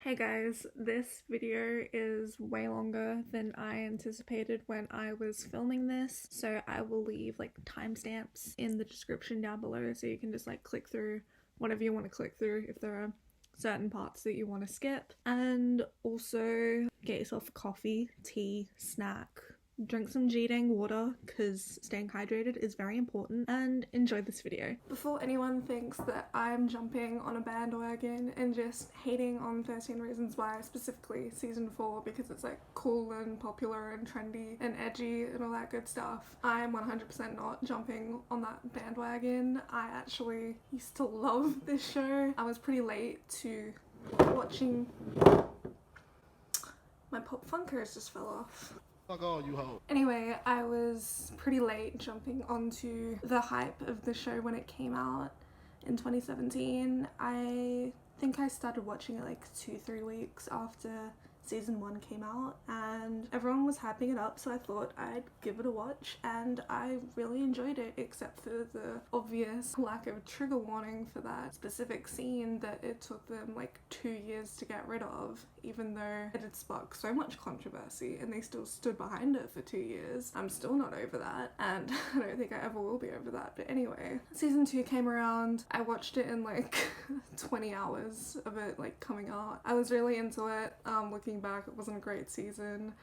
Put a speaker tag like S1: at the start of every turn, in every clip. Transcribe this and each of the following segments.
S1: Hey guys, this video is way longer than I anticipated when I was filming this, so I will leave like timestamps in the description down below so you can just like click through whatever you want to click through if there are certain parts that you want to skip. And also get yourself a coffee, tea, snack, drink some G-Dang water because staying hydrated is very important, and enjoy this video. Before anyone thinks that I'm jumping on a bandwagon and just hating on 13 Reasons Why, specifically season 4 because it's like cool and popular and trendy and edgy and all that good stuff, I'm 100% not jumping on that bandwagon. I actually used to love this show. I was pretty late to watching. My pop funkers just fell off.
S2: Fuck all you hoes.
S1: Anyway, I was pretty late jumping onto the hype of the show when it came out in 2017. I think I started watching it like 2-3 weeks after season 1 came out and everyone was hyping it up, so I thought I'd give it a watch, and I really enjoyed it, except for the obvious lack of trigger warning for that specific scene that it took them like 2 years to get rid of, even though it had sparked so much controversy and they still stood behind it for 2 years. I'm still not over that, and I don't think I ever will be over that. But anyway, season 2 came around. I watched it in like 20 hours of it like coming out. I was really into it. Looking back, it wasn't a great season,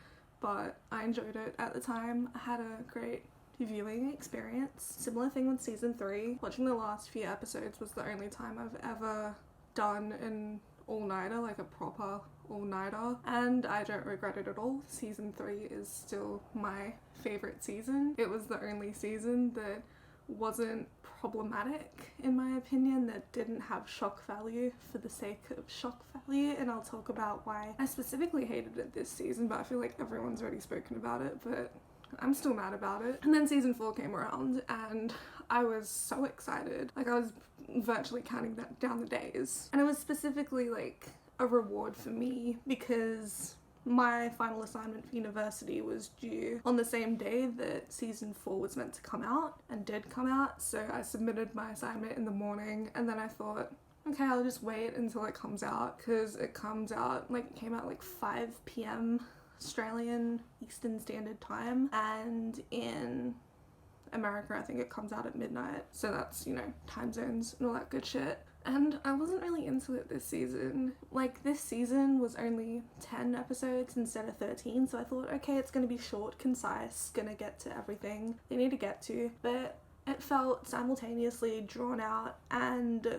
S1: but I enjoyed it at the time. I had a great viewing experience. Similar thing with season 3. Watching the last few episodes was the only time I've ever done an all-nighter, like a proper all-nighter, and I don't regret it at all. Season 3 is still my favorite season. It was the only season that wasn't problematic, in my opinion, that didn't have shock value for the sake of shock value, and I'll talk about why I specifically hated it this season, but I feel like everyone's already spoken about it, but I'm still mad about it. And then season 4 came around and I was so excited. Like, I was virtually counting down the days, and it was specifically like a reward for me because my final assignment for university was due on the same day that season 4 was meant to come out, and did come out. So I submitted my assignment in the morning, and then I thought, okay, I'll just wait until it comes out, because it comes out, like, it came out like 5 p.m. Australian Eastern Standard Time, and in America I think it comes out at midnight, so that's, you know, time zones and all that good shit. And I wasn't really into it this season. Like, this season was only 10 episodes instead of 13, so I thought, okay, it's gonna be short, concise, gonna get to everything they need to get to, but it felt simultaneously drawn out and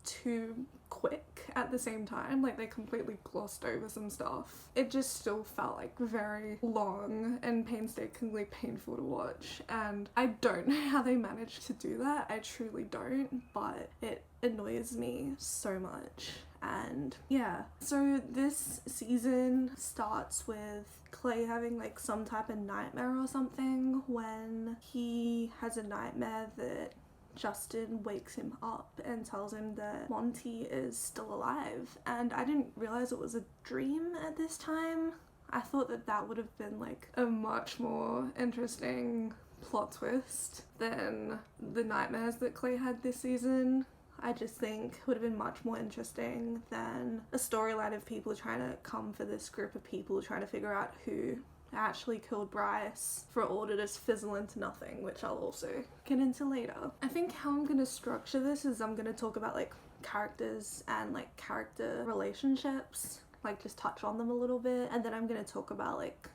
S1: too quick at the same time. Like, they completely glossed over some stuff. It just still felt like very long and painstakingly painful to watch, and I don't know how they managed to do that. I truly don't, but it annoys me so much. And yeah, so this season starts with Clay having like some type of nightmare or something, when he has a nightmare that Justin wakes him up and tells him that Monty is still alive, and I didn't realize it was a dream at this time. I thought that that would have been like a much more interesting plot twist than the nightmares that Clay had this season. I just think would have been much more interesting than a storyline of people trying to come for this group of people, trying to figure out who actually killed Bryce, for it all to just fizzle into nothing, which I'll also get into later. I think how I'm gonna structure this is I'm gonna talk about like characters and like character relationships, like just touch on them a little bit, and then I'm gonna talk about like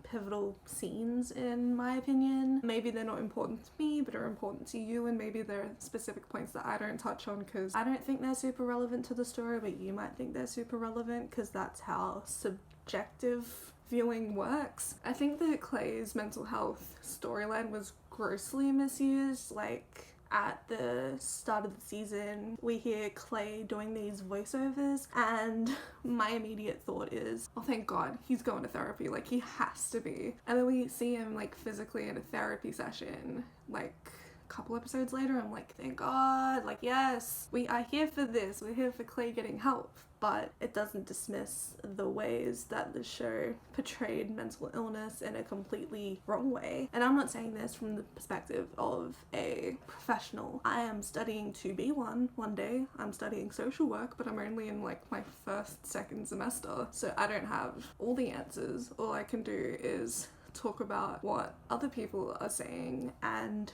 S1: pivotal scenes in my opinion. Maybe they're not important to me but are important to you, and maybe there are specific points that I don't touch on because I don't think they're super relevant to the story, but you might think they're super relevant because that's how subjective viewing works. I think that Clay's mental health storyline was grossly misused. Like, at the start of the season, we hear Clay doing these voiceovers, and my immediate thought is, oh thank God, he's going to therapy, like he has to be. And then we see him like physically in a therapy session, like couple episodes later, I'm like, thank God, like, yes, we are here for this, we're here for Clay getting help. But it doesn't dismiss the ways that the show portrayed mental illness in a completely wrong way. And I'm not saying this from the perspective of a professional. I am studying to be one day. I'm studying social work, but I'm only in like my second semester. So I don't have all the answers. All I can do is talk about what other people are saying and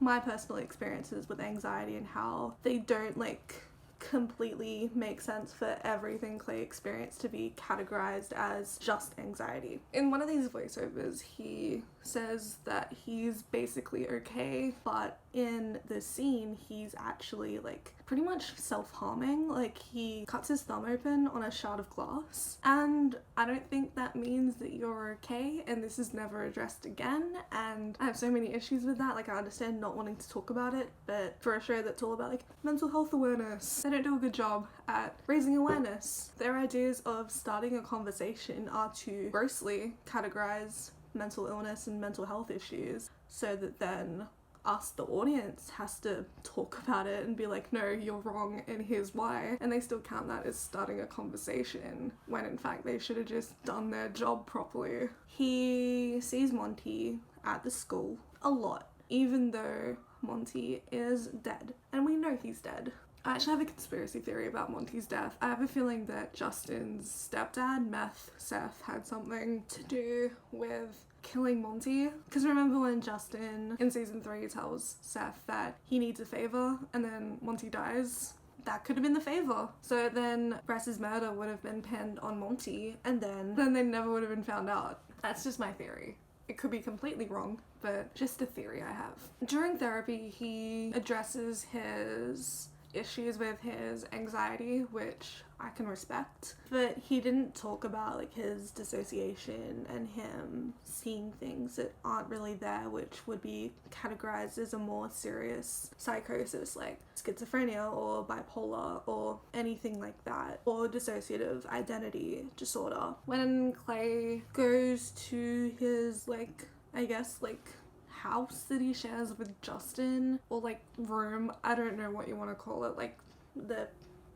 S1: my personal experiences with anxiety and how they don't like completely make sense for everything Clay experienced to be categorized as just anxiety. In one of these voiceovers, he says that he's basically okay, but in the scene, he's actually like pretty much self-harming. Like he cuts his thumb open on a shard of glass, and I don't think that means that you're okay, and this is never addressed again. And I have so many issues with that. Like I understand not wanting to talk about it, but for a show that's all about like mental health awareness, they don't do a good job at raising awareness. Their ideas of starting a conversation are to grossly categorize mental illness and mental health issues so that then us, the audience, has to talk about it and be like, no, you're wrong and here's why. And they still count that as starting a conversation when in fact they should have just done their job properly. He sees Monty at the school a lot, even though Monty is dead. And we know he's dead. I actually have a conspiracy theory about Monty's death. I have a feeling that Justin's stepdad, Meth Seth, had something to do with killing Monty. Because remember when Justin in season 3 tells Seth that he needs a favor and then Monty dies? That could have been the favor. So then Bryce's murder would have been pinned on Monty and then they never would have been found out. That's just my theory. It could be completely wrong, but just a theory I have. During therapy, he addresses his issues with his anxiety, which I can respect, but he didn't talk about like his dissociation and him seeing things that aren't really there, which would be categorized as a more serious psychosis like schizophrenia or bipolar or anything like that, or dissociative identity disorder. When Clay goes to his house that he shares with Justin, or like room, I don't know what you want to call it, like the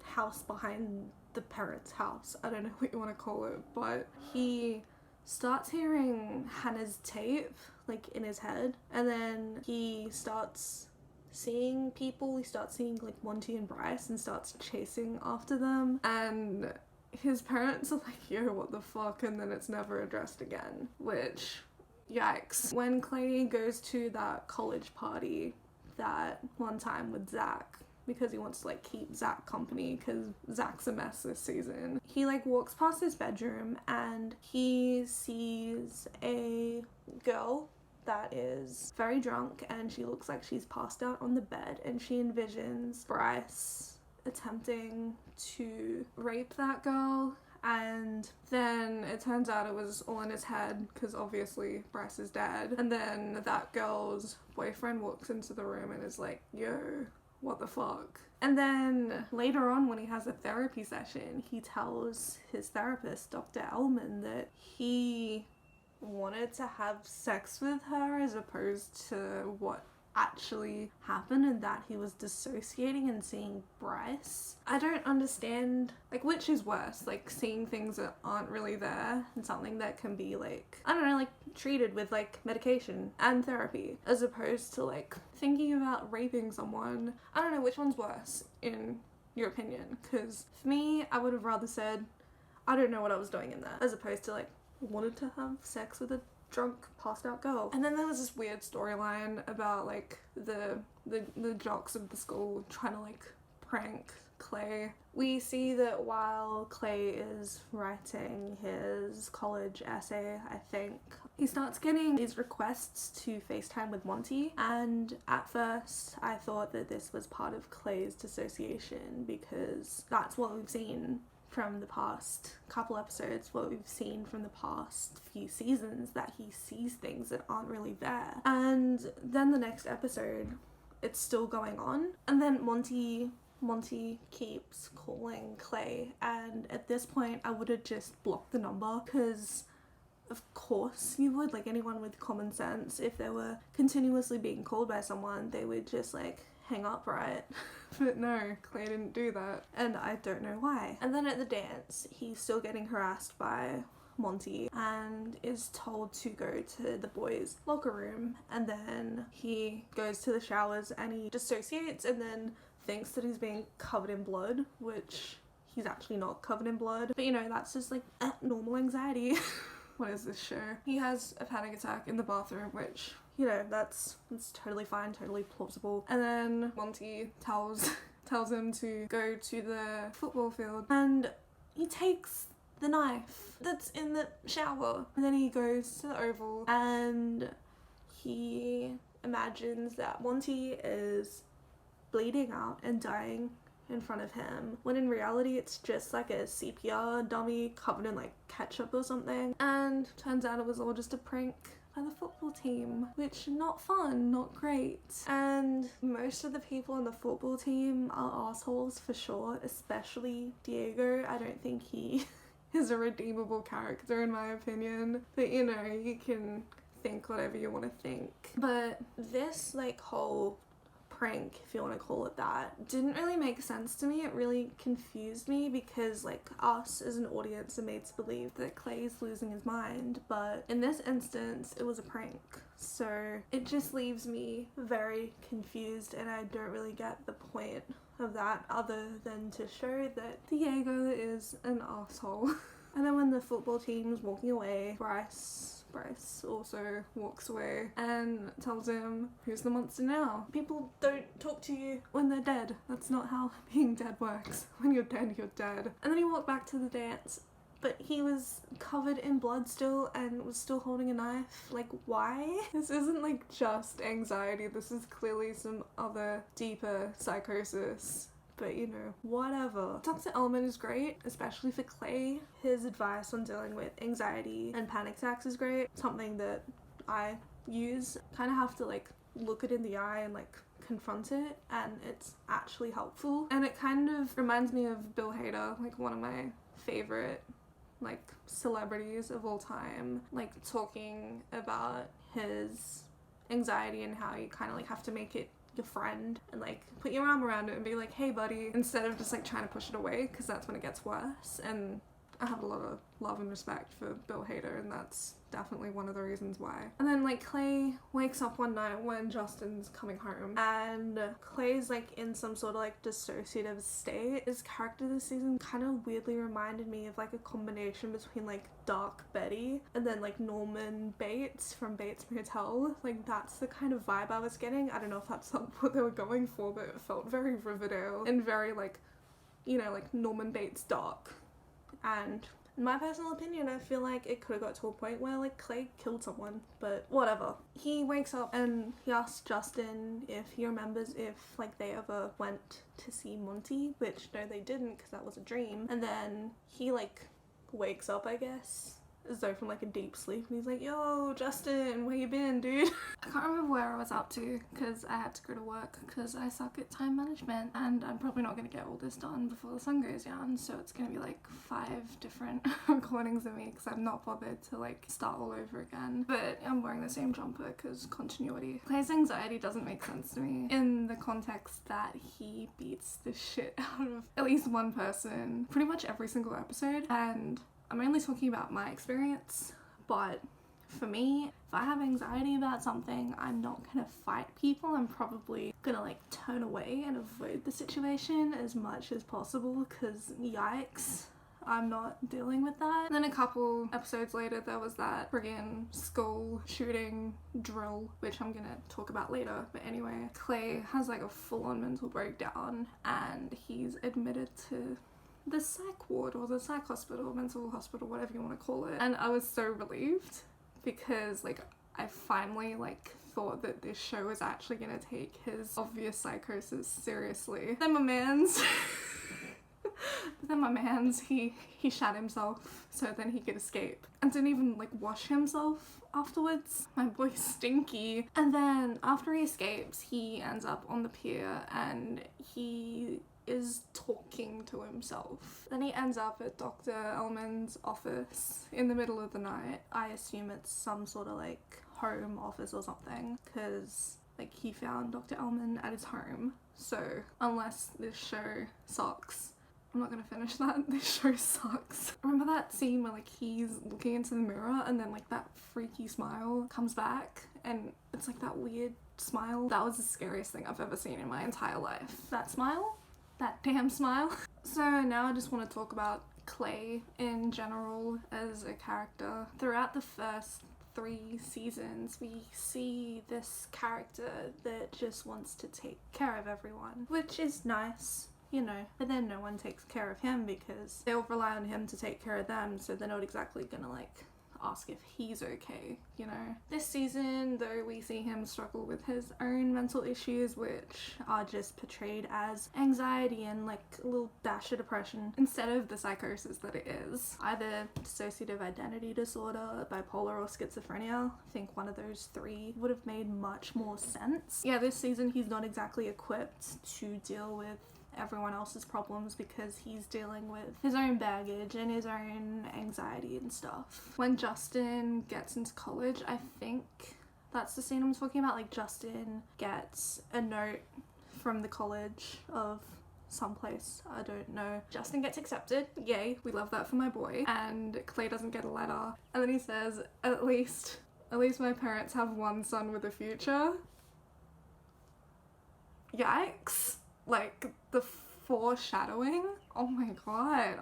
S1: house behind the parents' house, I don't know what you want to call it, but he starts hearing Hannah's tape like in his head, and then he starts seeing people, he starts seeing like Monty and Bryce and starts chasing after them, and his parents are like, yo, what the fuck, and then it's never addressed again, which yikes. When Clay goes to that college party that one time with Zach, because he wants to like keep Zach company because Zach's a mess this season, he like walks past his bedroom and he sees a girl that is very drunk and she looks like she's passed out on the bed, and she envisions Bryce attempting to rape that girl. And then it turns out it was all in his head because obviously Bryce is dead. And then that girl's boyfriend walks into the room and is like, yo, what the fuck? And then later on when he has a therapy session, he tells his therapist, Dr. Ellman, that he wanted to have sex with her as opposed to what actually happened, and that he was dissociating and seeing Bryce. I don't understand, like, which is worse, like seeing things that aren't really there and something that can be like, I don't know, like treated with like medication and therapy, as opposed to like thinking about raping someone. I don't know, which one's worse in your opinion? Because for me, I would have rather said, I don't know what I was doing in there, as opposed to like wanted to have sex with a drunk, passed out girl. And then there was this weird storyline about like the jocks of the school trying to like prank Clay. We see that while Clay is writing his college essay, I think, he starts getting these requests to FaceTime with Monty, and at first I thought that this was part of Clay's dissociation because that's what we've seen from the past couple episodes, what we've seen from the past few seasons, that he sees things that aren't really there. And then the next episode, it's still going on, and then Monty keeps calling Clay, and at this point I would have just blocked the number because of course you would, like anyone with common sense, if they were continuously being called by someone, they would just like hang up, right? But no, Clay didn't do that, and I don't know why. And then at the dance, he's still getting harassed by Monty and is told to go to the boys' locker room, and then he goes to the showers and he dissociates and then thinks that he's being covered in blood, which he's actually not covered in blood, but you know, that's just like normal anxiety. What is this show? He has a panic attack in the bathroom, which, you know, that's totally fine, totally plausible. And then Monty tells him to go to the football field, and he takes the knife that's in the shower, and then he goes to the oval and he imagines that Monty is bleeding out and dying in front of him, when in reality it's just like a CPR dummy covered in like ketchup or something. And turns out it was all just a prank by the football team, which not fun, not great. And most of the people on the football team are assholes for sure, especially Diego. I don't think he is a redeemable character in my opinion, but you know, you can think whatever you want to think. But this like whole prank, if you want to call it that, didn't really make sense to me. It really confused me because like us as an audience are made to believe that Clay's losing his mind, but in this instance it was a prank, so it just leaves me very confused, and I don't really get the point of that other than to show that Diego is an asshole. And then when the football team's walking away, Bryce also walks away and tells him, "Who's the monster now? People don't talk to you when they're dead. That's not how being dead works. When you're dead, you're dead." And then he walked back to the dance, but he was covered in blood still and was still holding a knife. Like, why? This isn't like just anxiety. This is clearly some other deeper psychosis. But you know, whatever. Dr. Ellman is great, especially for Clay. His advice on dealing with anxiety and panic attacks is great. Something that I use. Kind of have to like look it in the eye and like confront it, and it's actually helpful. And it kind of reminds me of Bill Hader, like one of my favorite like celebrities of all time, like talking about his anxiety and how you kind of like have to make it your friend and like put your arm around it and be like, "Hey buddy," instead of just like trying to push it away, because that's when it gets worse. And I have a lot of love and respect for Bill Hader, and that's definitely one of the reasons why. And then like Clay wakes up one night when Justin's coming home, and Clay's like in some sort of like dissociative state. His character this season kind of weirdly reminded me of like a combination between like Dark Betty and then like Norman Bates from Bates Motel. Like that's the kind of vibe I was getting. I don't know if that's what they were going for, but it felt very Riverdale and very like, you know, like Norman Bates dark. And in my personal opinion, I feel like it could have got to a point where like Clay killed someone, but whatever. He wakes up and he asks Justin if he remembers if like they ever went to see Monty, which no they didn't because that was a dream. And then he like wakes up, I guess, as though from like a deep sleep, and he's like, "Yo, Justin, where you been, dude?" I can't remember where I was up to because I had to go to work because I suck at time management, and I'm probably not going to get all this done before the sun goes down, so it's going to be like 5 different recordings of me because I've not bothered to like start all over again. But I'm wearing the same jumper because continuity. Clay's anxiety doesn't make sense to me in the context that he beats the shit out of at least one person pretty much every single episode, and I'm only talking about my experience, but for me, if I have anxiety about something, I'm not gonna fight people. I'm probably gonna like turn away and avoid the situation as much as possible because yikes, I'm not dealing with that. And then a couple episodes later, there was that friggin' school shooting drill, which I'm gonna talk about later. But anyway, Clay has like a full-on mental breakdown and he's admitted to the psych ward or the psych hospital, mental hospital, whatever you want to call it. And I was so relieved because like I finally like thought that this show was actually gonna take his obvious psychosis seriously. Then my man's he shot himself so then he could escape and didn't even like wash himself afterwards. My boy's stinky. And then after he escapes, he ends up on the pier and he is talking to himself. Then he ends up at Dr. Ellman's office in the middle of the night. I assume it's some sort of like home office or something, because like he found Dr. Ellman at his home. So unless this show sucks, I'm not gonna finish that. This show sucks. Remember that scene where like he's looking into the mirror and then like that freaky smile comes back and it's like that weird smile? That was the scariest thing I've ever seen in my entire life. That smile? That damn smile. So now I just want to talk about Clay in general as a character. Throughout the first 3 seasons, we see this character that just wants to take care of everyone, which is nice, you know, but then no one takes care of him because they all rely on him to take care of them, so they're not exactly gonna like ask if he's okay, you know. This season though, we see him struggle with his own mental issues, which are just portrayed as anxiety and like a little dash of depression instead of the psychosis that it is. Either dissociative identity disorder, bipolar, or schizophrenia. I think one of those 3 would have made much more sense. Yeah, this season he's not exactly equipped to deal with everyone else's problems because he's dealing with his own baggage and his own anxiety and stuff. When Justin gets into college, I think that's the scene I'm talking about. Like Justin gets a note from the college of someplace, I don't know. Justin gets accepted, yay, we love that for my boy, and Clay doesn't get a letter. And then he says, at least my parents have one son with a future. Yikes. Like, the foreshadowing? Oh my god.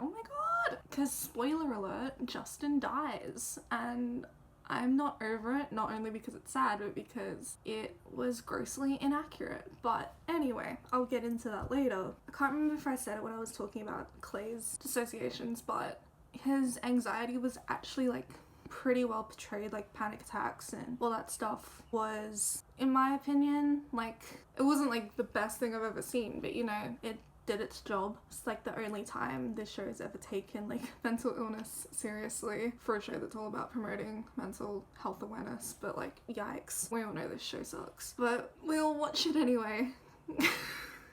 S1: Because, spoiler alert, Justin dies, and I'm not over it, not only because it's sad, but because it was grossly inaccurate. But anyway, I'll get into that later. I can't remember if I said it when I was talking about Clay's dissociations, but his anxiety was actually, like, pretty well portrayed. Like panic attacks and all that stuff was, in my opinion, like, it wasn't like the best thing I've ever seen, but you know, it did its job. It's like the only time this show has ever taken like mental illness seriously for a show that's all about promoting mental health awareness. But like, yikes, we all know this show sucks, but we'll watch it anyway.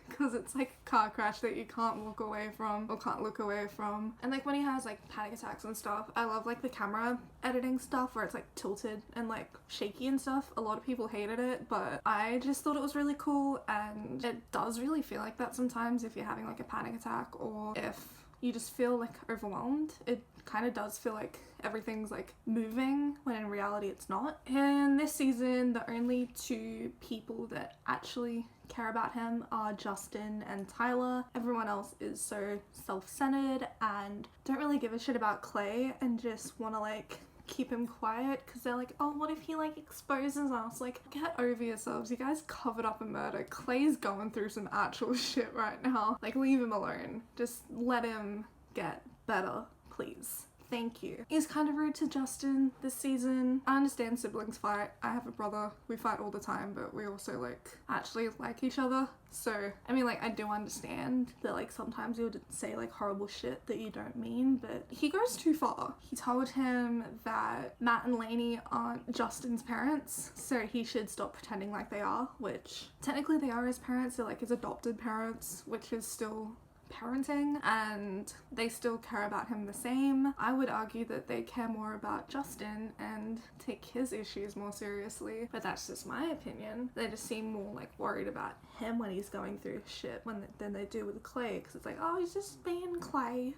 S1: Because it's like a car crash that you can't walk away from or can't look away from. And like when he has like panic attacks and stuff, I love like the camera editing stuff where it's like tilted and like shaky and stuff. A lot of people hated it, but I just thought it was really cool, and it does really feel like that sometimes if you're having like a panic attack or if you just feel like overwhelmed. It kind of does feel like everything's like moving when in reality it's not. In this season, the only 2 people that actually care about him are Justin and Tyler. Everyone else is so self-centered and don't really give a shit about Clay and just want to like keep him quiet because they're like, oh, what if he like exposes us? Like, get over yourselves, you guys covered up a murder. Clay's going through some actual shit right now. Like, leave him alone. Just let him get better, please. Thank you. He's kind of rude to Justin this season. I understand siblings fight. I have a brother. We fight all the time, but we also like actually like each other. So, I mean, like, I do understand that like sometimes you'll say like horrible shit that you don't mean, but he goes too far. He told him that Matt and Lainey aren't Justin's parents, so he should stop pretending like they are, which technically they are his parents. They're like his adopted parents, which is still parenting, and they still care about him the same. I would argue that they care more about Justin and take his issues more seriously, but that's just my opinion. They just seem more like worried about him when he's going through shit than they do with Clay, because it's like, oh, he's just being Clay.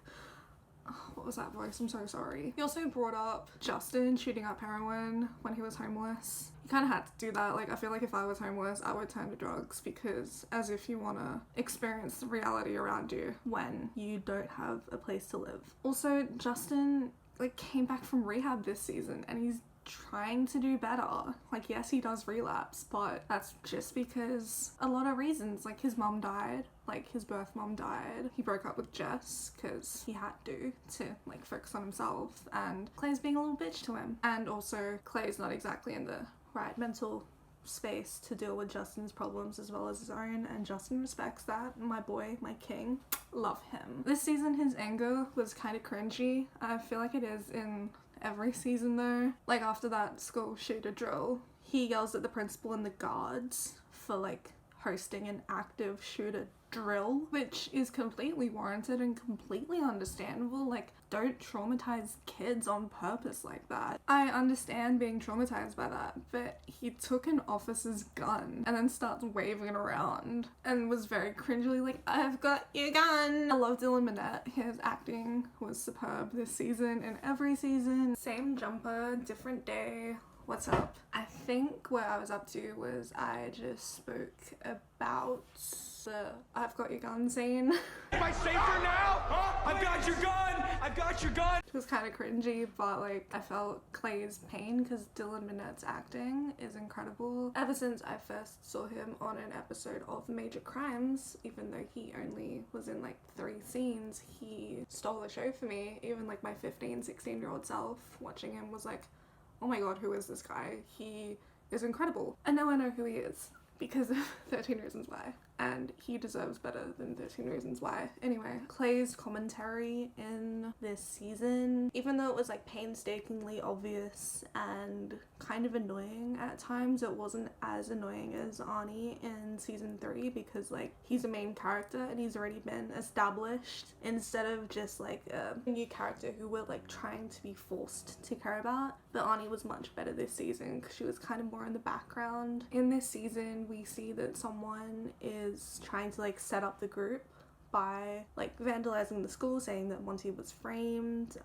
S1: Oh, what was that voice? I'm so sorry. He also brought up Justin shooting up heroin when he was homeless. You kind of had to do that. Like, I feel like if I was homeless, I would turn to drugs, because as if you want to experience the reality around you when you don't have a place to live. Also, Justin like came back from rehab this season and he's trying to do better. Like, yes, he does relapse, but that's just because a lot of reasons. Like, his mum died, like his birth mum died. He broke up with Jess because he had to like focus on himself, and Clay's being a little bitch to him. And also Clay's not exactly in the right mental space to deal with Justin's problems as well as his own, and Justin respects that. My boy, my king, love him. This season his anger was kind of cringy. I feel like it is in every season though. Like, after that school shooter drill, he yells at the principal and the guards for like hosting an active shooter drill, which is completely warranted and completely understandable. Like, don't traumatize kids on purpose like that. I understand being traumatized by that, but he took an officer's gun and then starts waving it around and was very cringily like, I've got your gun. I love Dylan Minnette. His acting was superb this season and every season. Same jumper, different day. What's up? I think what I was up to was I just spoke about the I've got your gun scene.
S2: Am I safer now? Huh? I've got your gun! I've got your gun!
S1: It was kind of cringy, but like I felt Clay's pain because Dylan Minnette's acting is incredible. Ever since I first saw him on an episode of Major Crimes, even though he only was in like 3 scenes, he stole the show for me. Even like my 16-year-old self watching him was like, oh my god, who is this guy? He is incredible. And now I know who he is because of 13 Reasons Why. And he deserves better than 13 Reasons Why. Anyway, Clay's commentary in this season, even though it was like painstakingly obvious and kind of annoying at times, it wasn't as annoying as Arnie in season 3 because like he's a main character and he's already been established instead of just like a new character who we're like trying to be forced to care about. But Arnie was much better this season because she was kind of more in the background. In this season, we see that someone is trying to like set up the group by like vandalizing the school, saying that Monty was framed,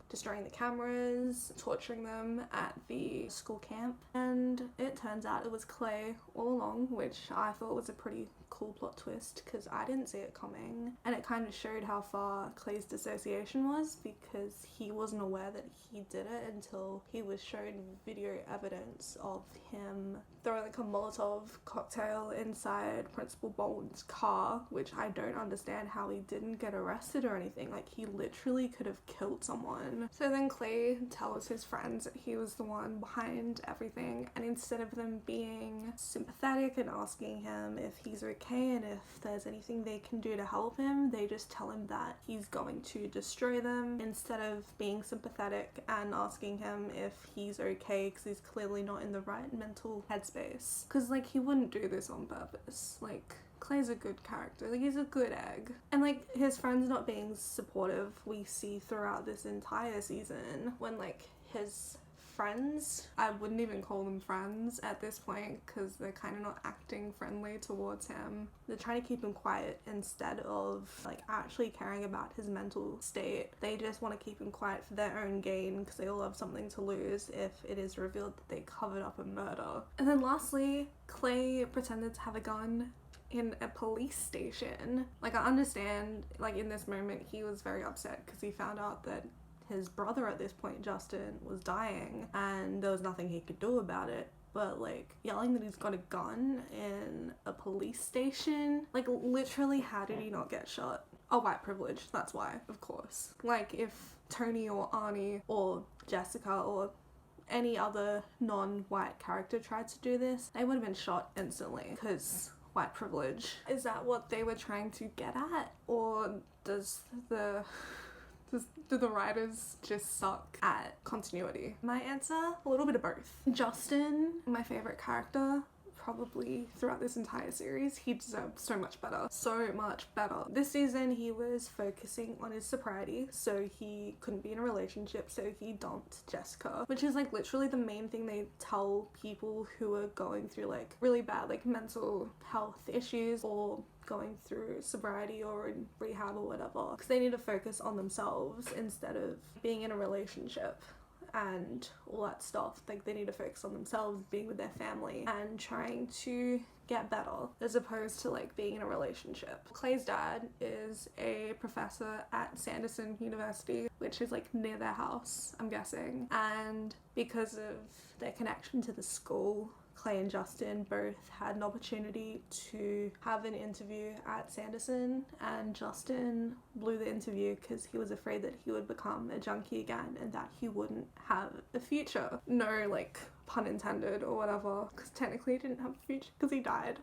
S1: destroying the cameras, torturing them at the school camp. And it turns out it was Clay all along, which I thought was a pretty cool plot twist because I didn't see it coming. And it kind of showed how far Clay's dissociation was because he wasn't aware that he did it until he was shown video evidence of him throwing like a Molotov cocktail inside Principal Bolton's car, which I don't understand how he didn't get arrested or anything. Like, he literally could have killed someone. So then Clay tells his friends that he was the one behind everything, and instead of them being sympathetic and asking him if he's okay and if there's anything they can do to help him, they just tell him that he's going to destroy them instead of being sympathetic and asking him if he's okay because he's clearly not in the right mental headspace. Because like he wouldn't do this on purpose. Like, Clay's a good character, like he's a good egg. And like his friends not being supportive we see throughout this entire season when like his friends, I wouldn't even call them friends at this point because they're kind of not acting friendly towards him. They're trying to keep him quiet instead of like actually caring about his mental state. They just want to keep him quiet for their own gain because they all have something to lose if it is revealed that they covered up a murder. And then lastly, Clay pretended to have a gun in a police station. Like, I understand, like in this moment he was very upset because he found out that his brother at this point, Justin, was dying and there was nothing he could do about it. But like yelling that he's got a gun in a police station, like literally how did he not get shot? Oh, white privilege, that's why, of course. Like if Tony or Arnie or Jessica or any other non-white character tried to do this, they would have been shot instantly because white privilege. Is that what they were trying to get at? Or do the writers just suck at continuity? My answer, a little bit of both. Justin, my favorite character, probably throughout this entire series, he deserved so much better. So much better. This season he was focusing on his sobriety, so he couldn't be in a relationship, so he dumped Jessica, which is like literally the main thing they tell people who are going through like really bad like mental health issues or going through sobriety or in rehab or whatever, because they need to focus on themselves instead of being in a relationship and all that stuff. Like, they need to focus on themselves, being with their family and trying to get better as opposed to like being in a relationship. Clay's dad is a professor at Sanderson University, which is like near their house, I'm guessing, and because of their connection to the school, Clay and Justin both had an opportunity to have an interview at Sanderson, and Justin blew the interview because he was afraid that he would become a junkie again and that he wouldn't have a future. No, like, pun intended or whatever, because technically he didn't have a future because he died.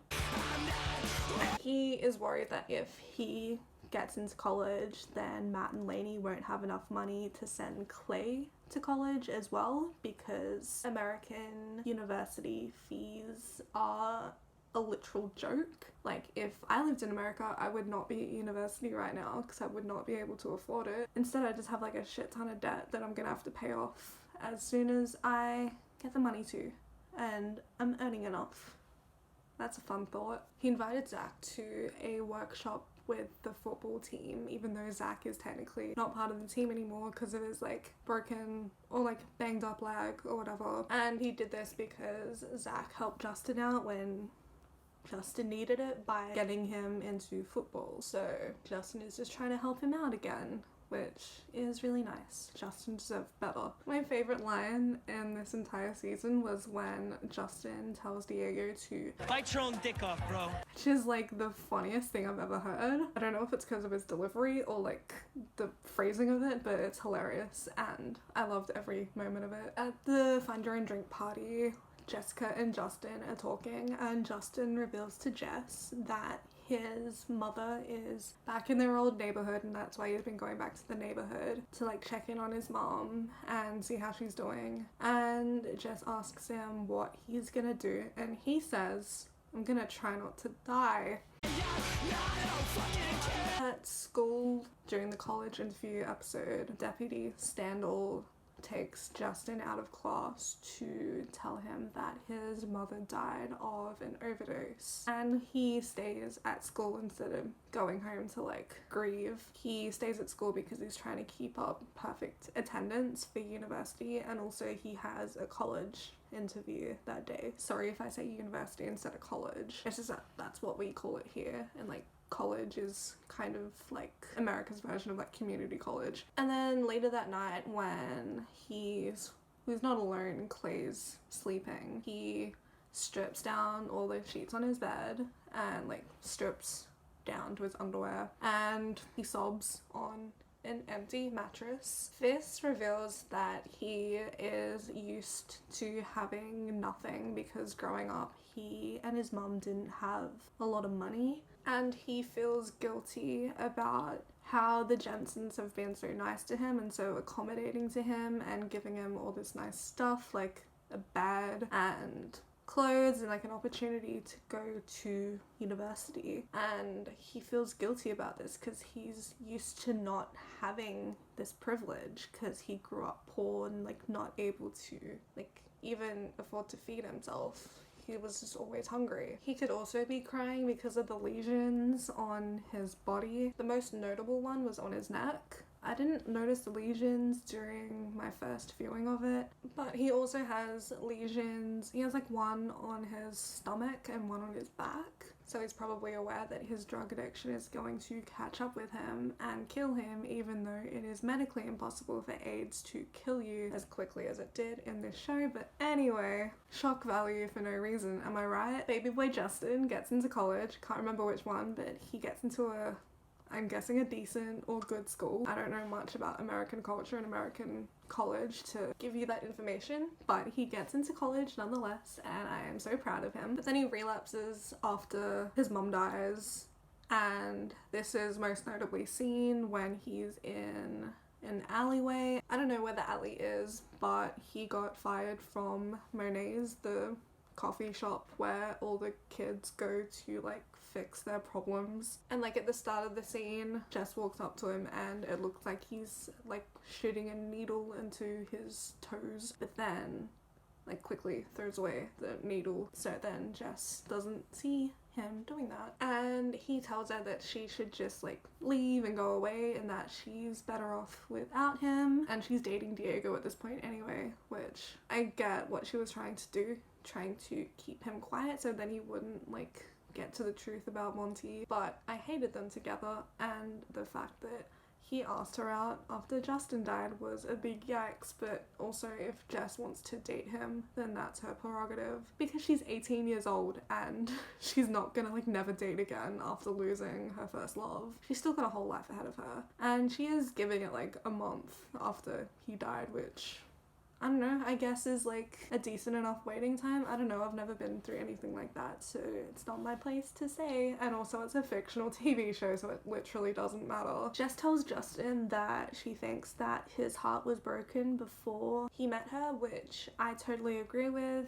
S1: He is worried that if he gets into college, then Matt and Lainey won't have enough money to send Clay to college as well, because American university fees are a literal joke. Like, if I lived in America, I would not be at university right now because I would not be able to afford it. Instead, I just have like a shit ton of debt that I'm gonna have to pay off as soon as I get the money to, and I'm earning enough. That's a fun thought. He invited Zach to a workshop with the football team, even though Zach is technically not part of the team anymore because of his like broken or like banged up leg or whatever. And he did this because Zach helped Justin out when Justin needed it by getting him into football. So Justin is just trying to help him out again, which is really nice. Justin deserved better. My favorite line in this entire season was when Justin tells Diego to
S2: bite your own dick off, bro.
S1: which is like the funniest thing I've ever heard. I don't know if it's because of his delivery or like the phrasing of it, but it's hilarious and I loved every moment of it. At the Find Your Own Drink party, Jessica and Justin are talking and Justin reveals to Jess that his mother is back in their old neighborhood and that's why he's been going back to the neighborhood to like check in on his mom and see how she's doing. And Jess asks him what he's gonna do and he says, I'm gonna try not to die. At school, during the college interview episode, Deputy Standal takes Justin out of class to tell him that his mother died of an overdose, and he stays at school instead of going home to like grieve. He stays at school because he's trying to keep up perfect attendance for university, and also he has a college interview that day. Sorry if I say university instead of college, it's just that that's what we call it here, and like college is kind of like America's version of like community college. And then later that night when he's not alone, Clay's sleeping, he strips down all the sheets on his bed and like strips down to his underwear and he sobs on an empty mattress. This reveals that he is used to having nothing because growing up he and his mum didn't have a lot of money, and he feels guilty about how the Jensens have been so nice to him and so accommodating to him and giving him all this nice stuff like a bed and clothes and like an opportunity to go to university, and he feels guilty about this because he's used to not having this privilege because he grew up poor and like not able to like even afford to feed himself. He was just always hungry. He could also be crying because of the lesions on his body. The most notable one was on his neck. I didn't notice the lesions during my first viewing of it, but he also has lesions. He has like one on his stomach and one on his back. So he's probably aware that his drug addiction is going to catch up with him and kill him, even though it is medically impossible for AIDS to kill you as quickly as it did in this show. But anyway, shock value for no reason, am I right? Baby boy Justin gets into college, can't remember which one, but he gets into I'm guessing a decent or good school. I don't know much about American culture and American college to give you that information, but he gets into college nonetheless, and I am so proud of him. But then he relapses after his mum dies, and this is most notably seen when he's in an alleyway. I don't know where the alley is, but he got fired from Monet's, the coffee shop where all the kids go to like fix their problems. And like at the start of the scene, Jess walks up to him and it looks like he's like shooting a needle into his toes, but then like quickly throws away the needle, so then Jess doesn't see him doing that, and he tells her that she should just like leave and go away and that she's better off without him, and she's dating Diego at this point anyway, which I get what she was trying to do, trying to keep him quiet so then he wouldn't like get to the truth about Monty. But I hated them together, and the fact that he asked her out after Justin died was a big yikes. But also, if Jess wants to date him, then that's her prerogative, because she's 18 years old and she's not gonna like never date again after losing her first love. She's still got a whole life ahead of her, and she is giving it like a month after he died, which I don't know, I guess is like a decent enough waiting time. I don't know, I've never been through anything like that, so it's not my place to say. And also it's a fictional TV show, so it literally doesn't matter. Jess tells Justin that she thinks that his heart was broken before he met her, which I totally agree with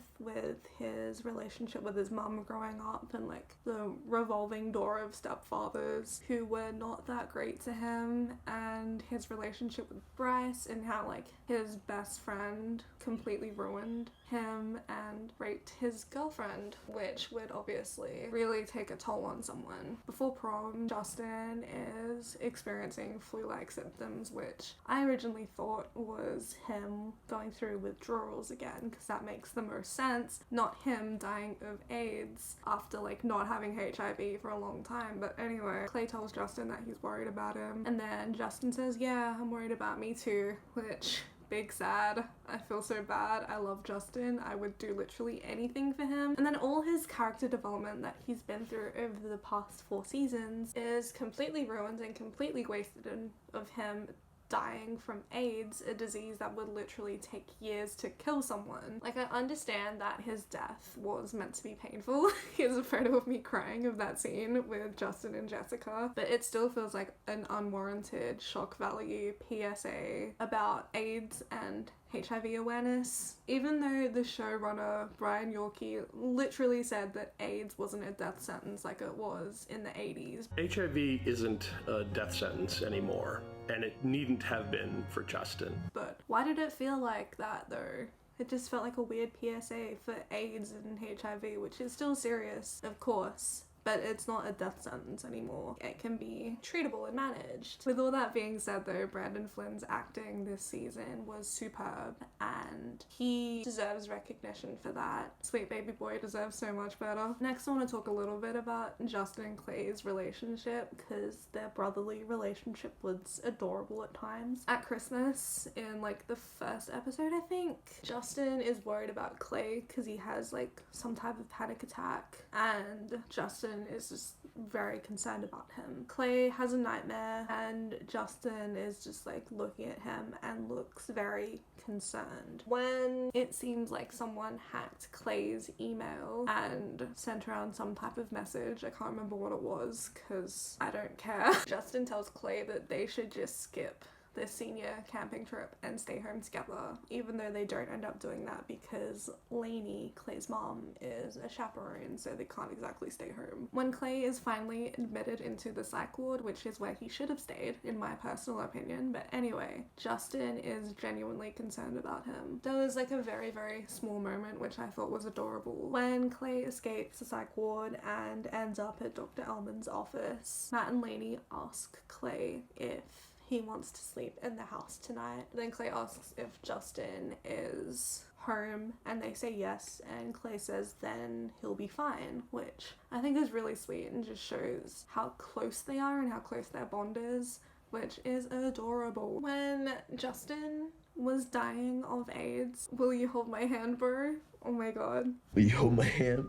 S1: his relationship with his mum growing up and like the revolving door of stepfathers who were not that great to him, and his relationship with Bryce and how like his best friend completely ruined him and raped his girlfriend, which would obviously really take a toll on someone. Before prom, Justin is experiencing flu-like symptoms, which I originally thought was him going through withdrawals again, because that makes the most sense, not him dying of AIDS after like not having HIV for a long time. But anyway, Clay tells Justin that he's worried about him, and then Justin says, yeah, I'm worried about me too, which big sad. I feel so bad. I love Justin. I would do literally anything for him. And then all his character development that he's been through over the past 4 seasons is completely ruined and completely wasted of him dying from AIDS, a disease that would literally take years to kill someone. Like, I understand that his death was meant to be painful. Here's a photo of me crying of that scene with Justin and Jessica, but it still feels like an unwarranted shock value PSA about AIDS and HIV awareness, even though the showrunner Brian Yorkie literally said that AIDS wasn't a death sentence like it was in the 80s.
S3: HIV isn't a death sentence anymore, and it needn't have been for Justin.
S1: But why did it feel like that though? It just felt like a weird PSA for AIDS and HIV, which is still serious, of course, but it's not a death sentence anymore. It can be treatable and managed. With all that being said though, Brandon Flynn's acting this season was superb and he deserves recognition for that. Sweet baby boy deserves so much better. Next, I want to talk a little bit about Justin and Clay's relationship, because their brotherly relationship was adorable at times. At Christmas, in like the first episode, I think, Justin is worried about Clay because he has like some type of panic attack, and Justin is just very concerned about him. Clay has a nightmare and Justin is just like looking at him and looks very concerned. When it seems like someone hacked Clay's email and sent around some type of message, I can't remember what it was because I don't care, Justin tells Clay that they should just skip their senior camping trip and stay home together, even though they don't end up doing that because Lainey, Clay's mom, is a chaperone, so they can't exactly stay home. When Clay is finally admitted into the psych ward, which is where he should have stayed, in my personal opinion, but anyway, Justin is genuinely concerned about him. There was like a very, very small moment which I thought was adorable. When Clay escapes the psych ward and ends up at Dr. Ellman's office, Matt and Lainey ask Clay if he wants to sleep in the house tonight. Then Clay asks if Justin is home and they say yes, and Clay says then he'll be fine, which I think is really sweet and just shows how close they are and how close their bond is, which is adorable. When Justin was dying of AIDS, will you hold my hand, bro? Oh my god.
S3: Will you hold my hand,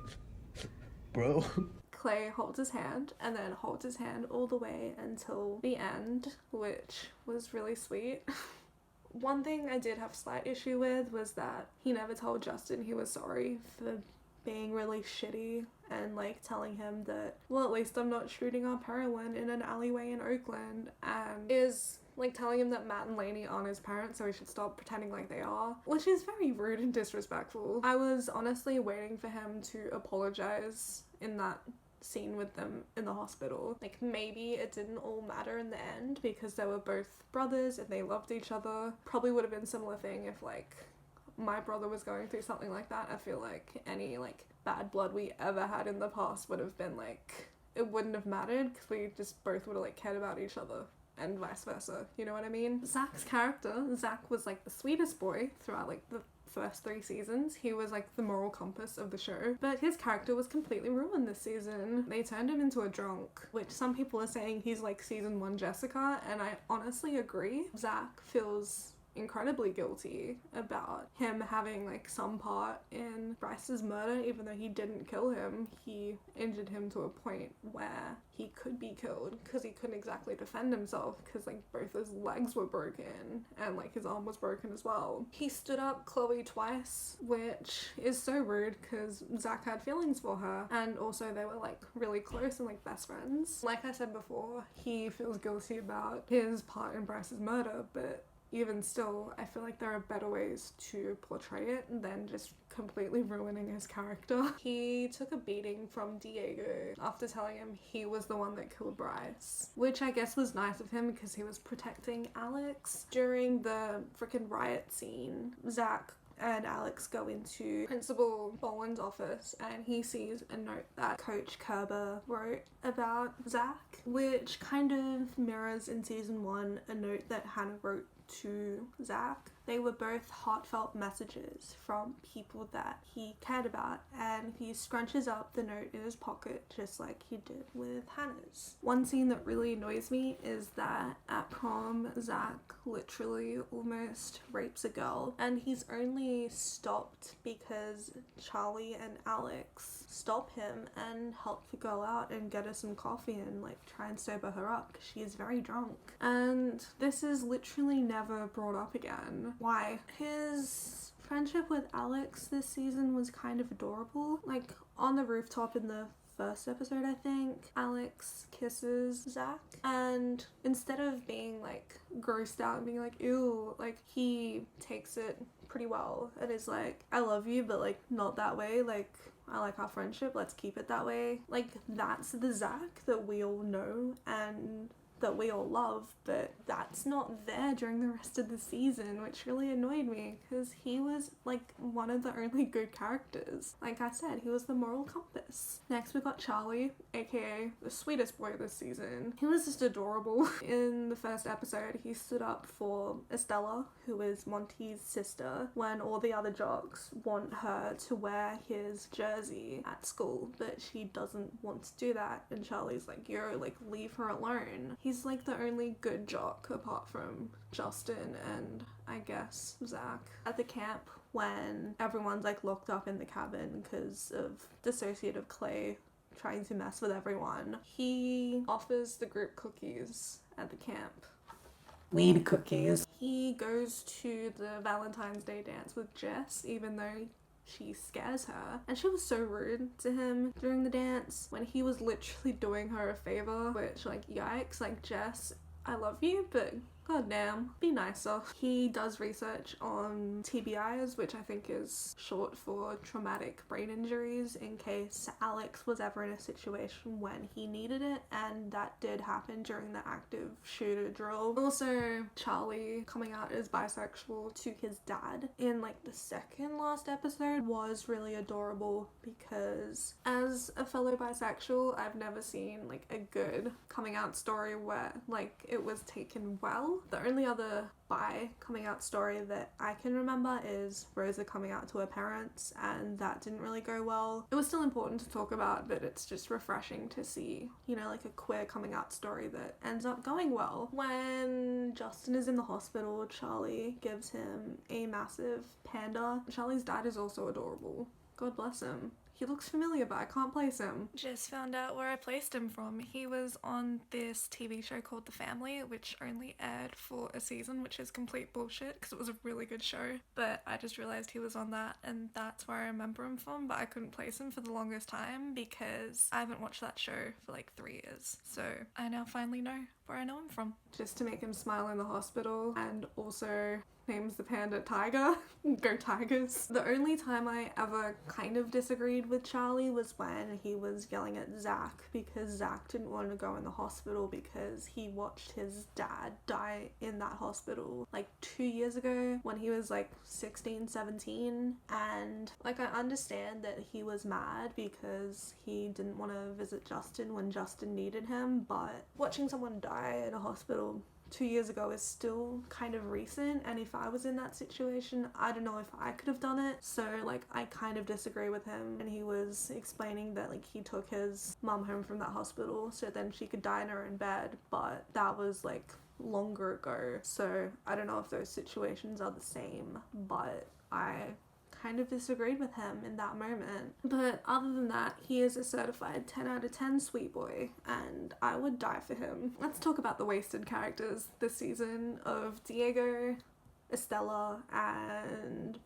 S3: bro?
S1: Clay holds his hand and then holds his hand all the way until the end, which was really sweet. One thing I did have a slight issue with was that he never told Justin he was sorry for being really shitty and like telling him that, well, at least I'm not shooting up heroin in an alleyway in Oakland, and is like telling him that Matt and Lainey aren't his parents, so he should stop pretending like they are, which is very rude and disrespectful. I was honestly waiting for him to apologize in that scene with them in the hospital. Like, maybe it didn't all matter in the end because they were both brothers and they loved each other. Probably would have been a similar thing if like my brother was going through something like that. I feel like any like bad blood we ever had in the past would have been like, it wouldn't have mattered because we just both would have like cared about each other, and vice versa, you know what I mean? Zach's character, Zach was like the sweetest boy throughout like the first 3 seasons. He was like the moral compass of the show, but his character was completely ruined this season. They turned him into a drunk, which some people are saying he's like season 1 Jessica, and I honestly agree. Zach feels incredibly guilty about him having like some part in Bryce's murder. Even though he didn't kill him, he injured him to a point where he could be killed because he couldn't exactly defend himself because like both his legs were broken and like his arm was broken as well. He stood up Chloe twice, which is so rude because Zach had feelings for her, and also they were like really close and like best friends. Like I said before, he feels guilty about his part in Bryce's murder, but even still, I feel like there are better ways to portray it than just completely ruining his character. He took a beating from Diego after telling him he was the one that killed Bryce, which I guess was nice of him because he was protecting Alex. During the freaking riot scene, Zach and Alex go into Principal Boland's office and he sees a note that Coach Kerba wrote about Zach, which kind of mirrors in season 1 a note that Hannah wrote to Zach. They were both heartfelt messages from people that he cared about, and he scrunches up the note in his pocket just like he did with Hannah's. One scene that really annoys me is that at prom, Zach literally almost rapes a girl, and he's only stopped because Charlie and Alex stop him and help the girl out and get her some coffee and like try and sober her up because she is very drunk. And this is literally never brought up again. Why? His friendship with Alex this season was kind of adorable. Like on the rooftop in the first episode, I think, Alex kisses Zach, and instead of being like grossed out and being like ew, like he takes it pretty well and is like, I love you, but like not that way, like I like our friendship, let's keep it that way. Like that's the Zach that we all know and that we all love, but that's not there during the rest of the season, which really annoyed me because he was like one of the only good characters. Like I said, he was the moral compass. Next we got Charlie, aka the sweetest boy this season. He was just adorable. In the first episode, he stood up for Estela, who is Monty's sister, when all the other jocks want her to wear his jersey at school, but she doesn't want to do that, and Charlie's like, yo, like leave her alone. He's like the only good jock apart from Justin and I guess Zach. At the camp, when everyone's like locked up in the cabin because of dissociative Clay trying to mess with everyone, he offers the group cookies at the camp. Weed cookies. He goes to the Valentine's Day dance with Jess, even though she scares her, and she was so rude to him during the dance when he was literally doing her a favor, which like yikes, like Jess, I love you, but goddamn, be nicer. He does research on TBIs, which I think is short for traumatic brain injuries, in case Alex was ever in a situation when he needed it, and that did happen during the active shooter drill. Also, Charlie coming out as bisexual to his dad in like the second last episode was really adorable because as a fellow bisexual, I've never seen like a good coming out story where like it was taken well. The only other bi coming out story that I can remember is Rosa coming out to her parents, and that didn't really go well. It was still important to talk about, but it's just refreshing to see, you know, like a queer coming out story that ends up going well. When Justin is in the hospital, Charlie gives him a massive panda. Charlie's dad is also adorable. God bless him. He looks familiar, but I can't place him. Just found out where I placed him from. He was on this TV show called The Family, which only aired for a season, which is complete bullshit because it was a really good show. But I just realized he was on that, and that's where I remember him from, but I couldn't place him for the longest time because I haven't watched that show for like 3 years. So I now finally know where I know him from. Just to make him smile in the hospital, and also names the panda Tiger. Go Tigers. The only time I ever kind of disagreed with Charlie was when he was yelling at Zach because Zach didn't want to go in the hospital because he watched his dad die in that hospital like 2 years ago when he was like 16, 17, and like I understand that he was mad because he didn't want to visit Justin when Justin needed him, but watching someone die in a hospital 2 years ago is still kind of recent, and if I was in that situation, I don't know if I could have done it. So like I kind of disagree with him, and he was explaining that like he took his mum home from that hospital so then she could die in her own bed, but that was like longer ago, so I don't know if those situations are the same, but I kind of disagreed with him in that moment. But other than that, he is a certified 10 out of 10 sweet boy, and I would die for him. Let's talk about the wasted characters this season of Diego, Estela, and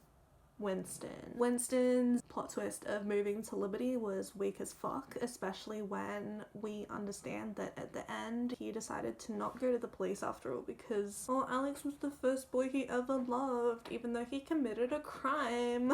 S1: Winston. Winston's plot twist of moving to Liberty was weak as fuck, especially when we understand that at the end he decided to not go to the police after all because, well, Alex was the first boy he ever loved, even though he committed a crime.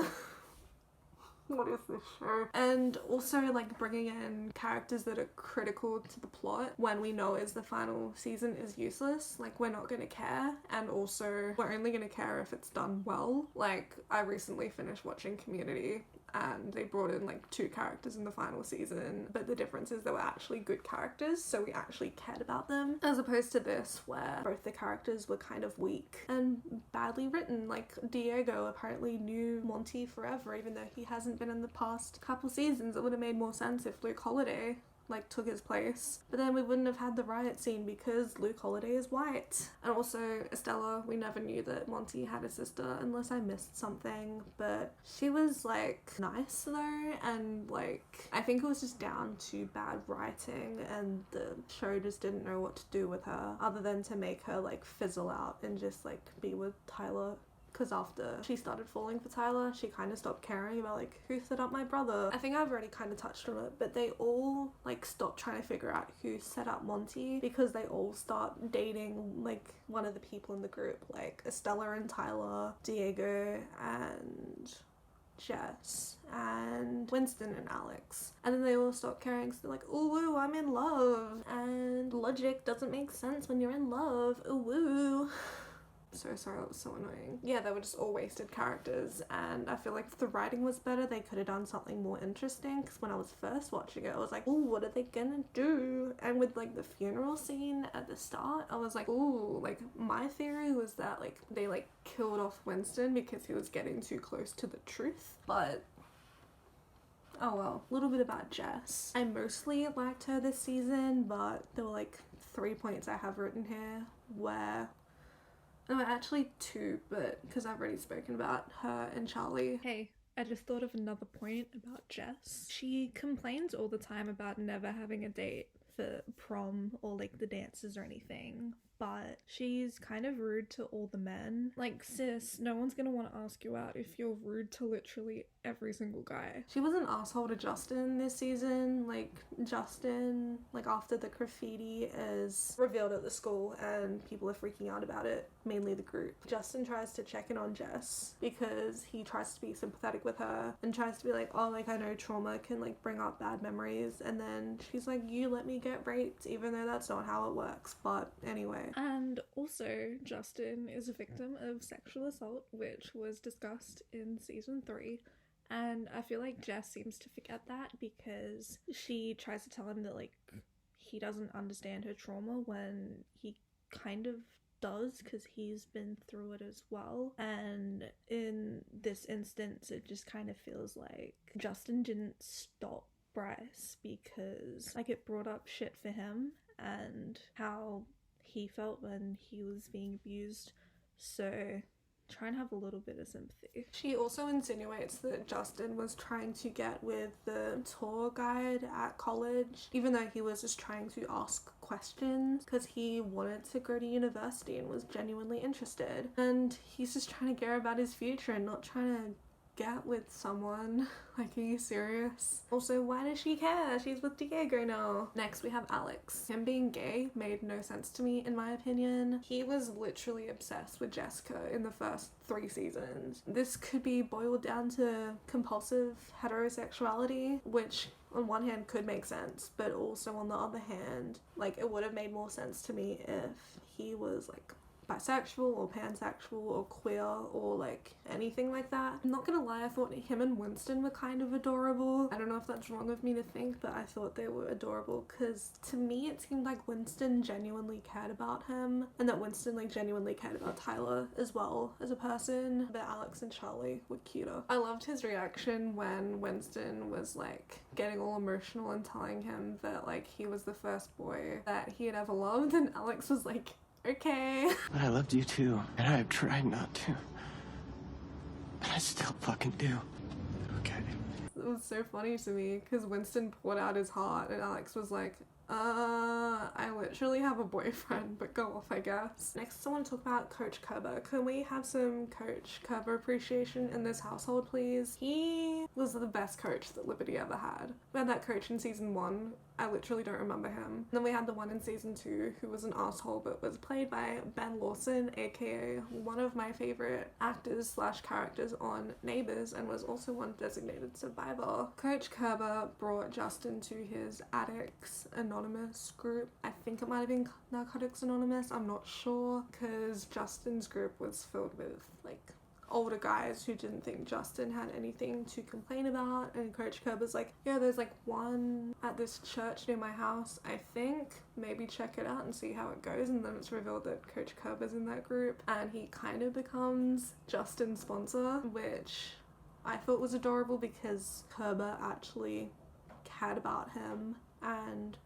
S1: What is this show? And also, like, bringing in characters that are critical to the plot when we know is the final season is useless. Like, we're not gonna care, and also we're only gonna care if it's done well. Like, I recently finished watching Community, and they brought in like 2 characters in the final season, but the difference is they were actually good characters, so we actually cared about them, as opposed to this where both the characters were kind of weak and badly written. Like, Diego apparently knew Monty forever, even though he hasn't been in the past couple seasons. It would have made more sense if Luke Holiday like took his place, but then we wouldn't have had the Riot scene because Luke Holiday is white. And also Estela, we never knew that Monty had a sister unless I missed something, but she was like nice though, and like I think it was just down to bad writing and the show just didn't know what to do with her other than to make her like fizzle out and just like be with Tyler. Because after she started falling for Tyler, she kind of stopped caring about like who set up my brother. I think I've already kind of touched on it, but they all like stopped trying to figure out who set up Monty because they all start dating like one of the people in the group, like Estela and Tyler, Diego and Jess and Winston and Alex, and then they all stop caring because they're like, ooh woo, I'm in love, and logic doesn't make sense when you're in love. Ooh woo. So sorry, that was so annoying. Yeah, they were just all wasted characters, and I feel like if the writing was better, they could have done something more interesting, because when I was first watching it, I was like, ooh, what are they gonna do? And with like the funeral scene at the start, I was like, ooh, like my theory was that like they like killed off Winston because he was getting too close to the truth, but oh well. A little bit about Jess. I mostly liked her this season, but there were like 3 points I have written here where, no, actually 2, but because I've already spoken about her and Charlie. Hey, I just thought of another point about Jess. She complains all the time about never having a date for prom or like the dances or anything, but she's kind of rude to all the men. Like, sis, no one's gonna want to ask you out if you're rude to literally every single guy. She was an asshole to Justin this season. Like, Justin, like after the graffiti is revealed at the school and people are freaking out about it, mainly the group, Justin tries to check in on Jess because he tries to be sympathetic with her and tries to be like, oh, like I know trauma can like bring up bad memories, and then she's like, you let me get raped, even though that's not how it works. But anyway. And also Justin is a victim of sexual assault, which was discussed in season 3. And I feel like Jess seems to forget that because she tries to tell him that like he doesn't understand her trauma when he kind of does, because he's been through it as well. And in this instance, it just kind of feels like Justin didn't stop Bryce because like it brought up shit for him and how he felt when he was being abused. So try and have a little bit of sympathy. She also insinuates that Justin was trying to get with the tour guide at college, even though he was just trying to ask questions because he wanted to go to university and was genuinely interested. And he's just trying to care about his future and not trying to get with someone. Like, are you serious? Also, why does she care? She's with Diego now. Next, we have Alex. Him being gay made no sense to me, in my opinion. He was literally obsessed with Jessica in the first 3 seasons. This could be boiled down to compulsive heterosexuality, which on one hand could make sense, but also on the other hand, like, it would have made more sense to me if he was like bisexual or pansexual or queer or like anything like that. I'm not gonna lie, I thought him and Winston were kind of adorable. I don't know if that's wrong of me to think, but I thought they were adorable because to me it seemed like Winston genuinely cared about him and that Winston like genuinely cared about Tyler as well as a person, but Alex and Charlie were cuter. I loved his reaction when Winston was like getting all emotional and telling him that like he was the first boy that he had ever loved, and Alex was like, okay.
S4: But I loved you too, and I've tried not to. But I still fucking do. Okay.
S1: It was so funny to me because Winston poured out his heart and Alex was like, I literally have a boyfriend, but go off, I guess. Next, I want to talk about Coach Kerba. Can we have some Coach Kerba appreciation in this household, please? He was the best coach that Liberty ever had. We had that coach in season 1. I literally don't remember him. And then we had the one in season 2 who was an asshole but was played by Ben Lawson, aka one of my favorite actors slash characters on Neighbours, and was also one designated survivor. Coach Kerba brought Justin to his Addicts Anonymous group. I think it might have been Narcotics Anonymous, I'm not sure, because Justin's group was filled with like older guys who didn't think Justin had anything to complain about, and Coach Kerba's like, yeah, there's like one at this church near my house, I think, maybe check it out and see how it goes. And then it's revealed that Coach Kerba's in that group, and he kind of becomes Justin's sponsor, which I thought was adorable because Kerba actually cared about him and